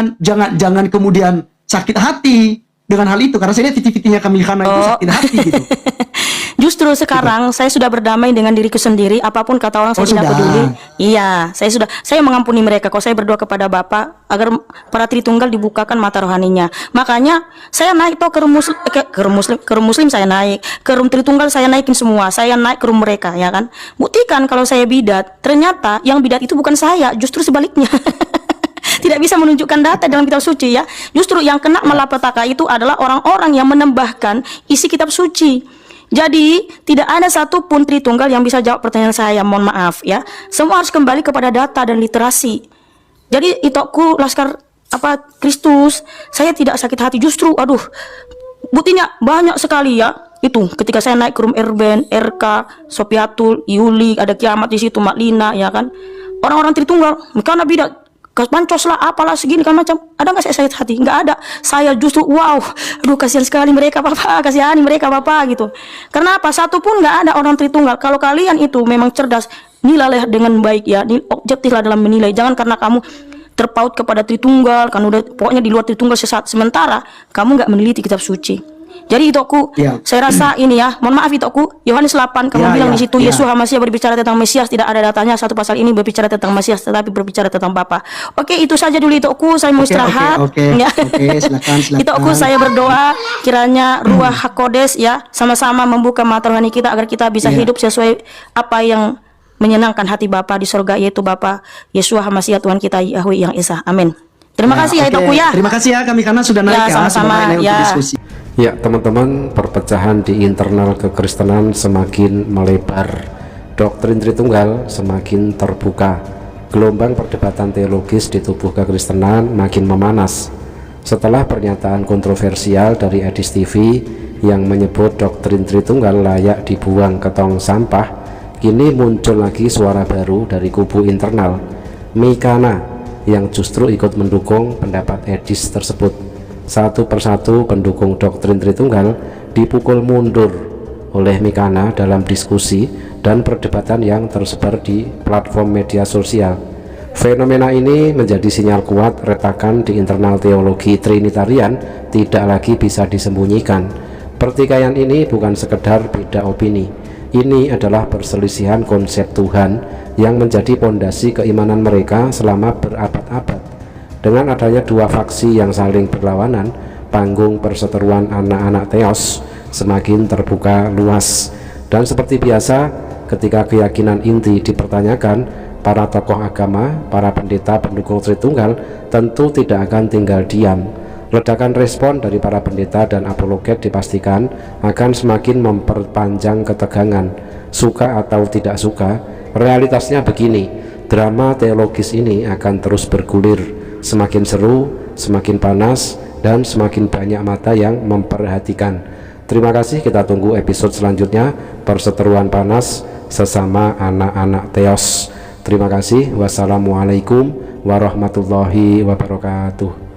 Speaker 3: jangan kemudian sakit hati dengan hal itu, karena saya lihat titik-titiknya kami kana itu sakit hati gitu.
Speaker 2: Justru sekarang saya sudah berdamai dengan diriku sendiri. Apapun kata orang saya tidak
Speaker 3: sudah.
Speaker 2: peduli. Iya, saya mengampuni mereka. Kalau saya berdoa kepada Bapa agar para Tritunggal dibukakan mata rohaninya. Makanya saya naik ke room muslim saya naik, ke room Tritunggal saya naikin semua. Saya naik ke room mereka, ya kan. Buktikan kalau saya bidat. Ternyata yang bidat itu bukan saya, justru sebaliknya. Tidak bisa menunjukkan data dalam kitab suci ya. Justru yang kena malapetaka itu adalah orang-orang yang menambahkan isi kitab suci. Jadi tidak ada satupun Tritunggal yang bisa jawab pertanyaan saya, mohon maaf ya. Semua harus kembali kepada data dan literasi. Jadi itoku Laskar Kristus, saya tidak sakit hati, justru aduh, buktinya banyak sekali ya. Itu ketika saya naik ke room Erben, RK, Sopiatul, Yuli, ada Kiamat di situ, Maklina ya kan. Orang-orang Tritunggal, karena bidat pancos lah, apalah segini kan macam. Ada nggak saya sakit hati? Nggak ada. Saya justru wow, aduh kasihan sekali mereka Bapak, kasihani mereka Bapak gitu. Karena apa? Satu pun nggak ada orang Tritunggal. Kalau kalian itu memang cerdas, nilailah dengan baik ya, objektiflah dalam menilai. Jangan karena kamu terpaut kepada Tritunggal, kan udah pokoknya di luar Tritunggal sesat. Sementara kamu nggak meneliti kitab suci. Jadi Itoku,
Speaker 3: Ya.
Speaker 2: saya rasa ini ya, mohon maaf Itoku, Yohanes 8 kamu
Speaker 3: Ya,
Speaker 2: bilang
Speaker 3: ya,
Speaker 2: di situ
Speaker 3: ya.
Speaker 2: Yesus HaMasiah berbicara tentang Mesias, tidak ada datanya. Satu pasal ini berbicara tentang Mesias, tetapi berbicara tentang Bapa. Oke, itu saja dulu Itoku, saya mau istirahat.
Speaker 3: Oke,
Speaker 2: Ya.
Speaker 3: silakan.
Speaker 2: Itoku, saya berdoa kiranya Ruah HaKodes ya sama-sama membuka mata rohani kita agar kita bisa
Speaker 3: Ya.
Speaker 2: hidup sesuai apa yang menyenangkan hati Bapa di surga, yaitu Bapa Yeshua HaMasiah Tuhan kita Yahweh yang Esa. Amin. Terima kasih ya
Speaker 3: oke.
Speaker 2: Itoku ya.
Speaker 3: Terima kasih ya kami karena sudah naik
Speaker 2: Ya,
Speaker 3: ya,
Speaker 2: sama-sama,
Speaker 3: sudah naik
Speaker 2: ya.
Speaker 3: untuk diskusi.
Speaker 4: Ya teman-teman, perpecahan di internal kekristenan semakin melebar, doktrin Tritunggal semakin terbuka, gelombang perdebatan teologis di tubuh kekristenan makin memanas. Setelah pernyataan kontroversial dari Edis TV yang menyebut doktrin Tritunggal layak dibuang ke tong sampah, kini muncul lagi suara baru dari kubu internal, Mikana, yang justru ikut mendukung pendapat Edis tersebut. Satu persatu pendukung doktrin Tritunggal dipukul mundur oleh Mikana dalam diskusi dan perdebatan yang tersebar di platform media sosial. Fenomena ini menjadi sinyal kuat retakan di internal teologi Trinitarian tidak lagi bisa disembunyikan. Pertikaian ini bukan sekedar beda opini, ini adalah perselisihan konsep Tuhan yang menjadi pondasi keimanan mereka selama berabad-abad. Dengan adanya dua faksi yang saling berlawanan, panggung perseteruan anak-anak Theos semakin terbuka luas. Dan seperti biasa, ketika keyakinan inti dipertanyakan, para tokoh agama, para pendeta pendukung Tritunggal tentu tidak akan tinggal diam. Ledakan respon dari para pendeta dan apologet dipastikan akan semakin memperpanjang ketegangan. Suka atau tidak suka, realitasnya begini, drama teologis ini akan terus bergulir. Semakin seru, semakin panas, dan semakin banyak mata yang memperhatikan. Terima kasih, kita tunggu episode selanjutnya, perseteruan panas sesama anak-anak Theos. Terima kasih, wassalamualaikum warahmatullahi wabarakatuh.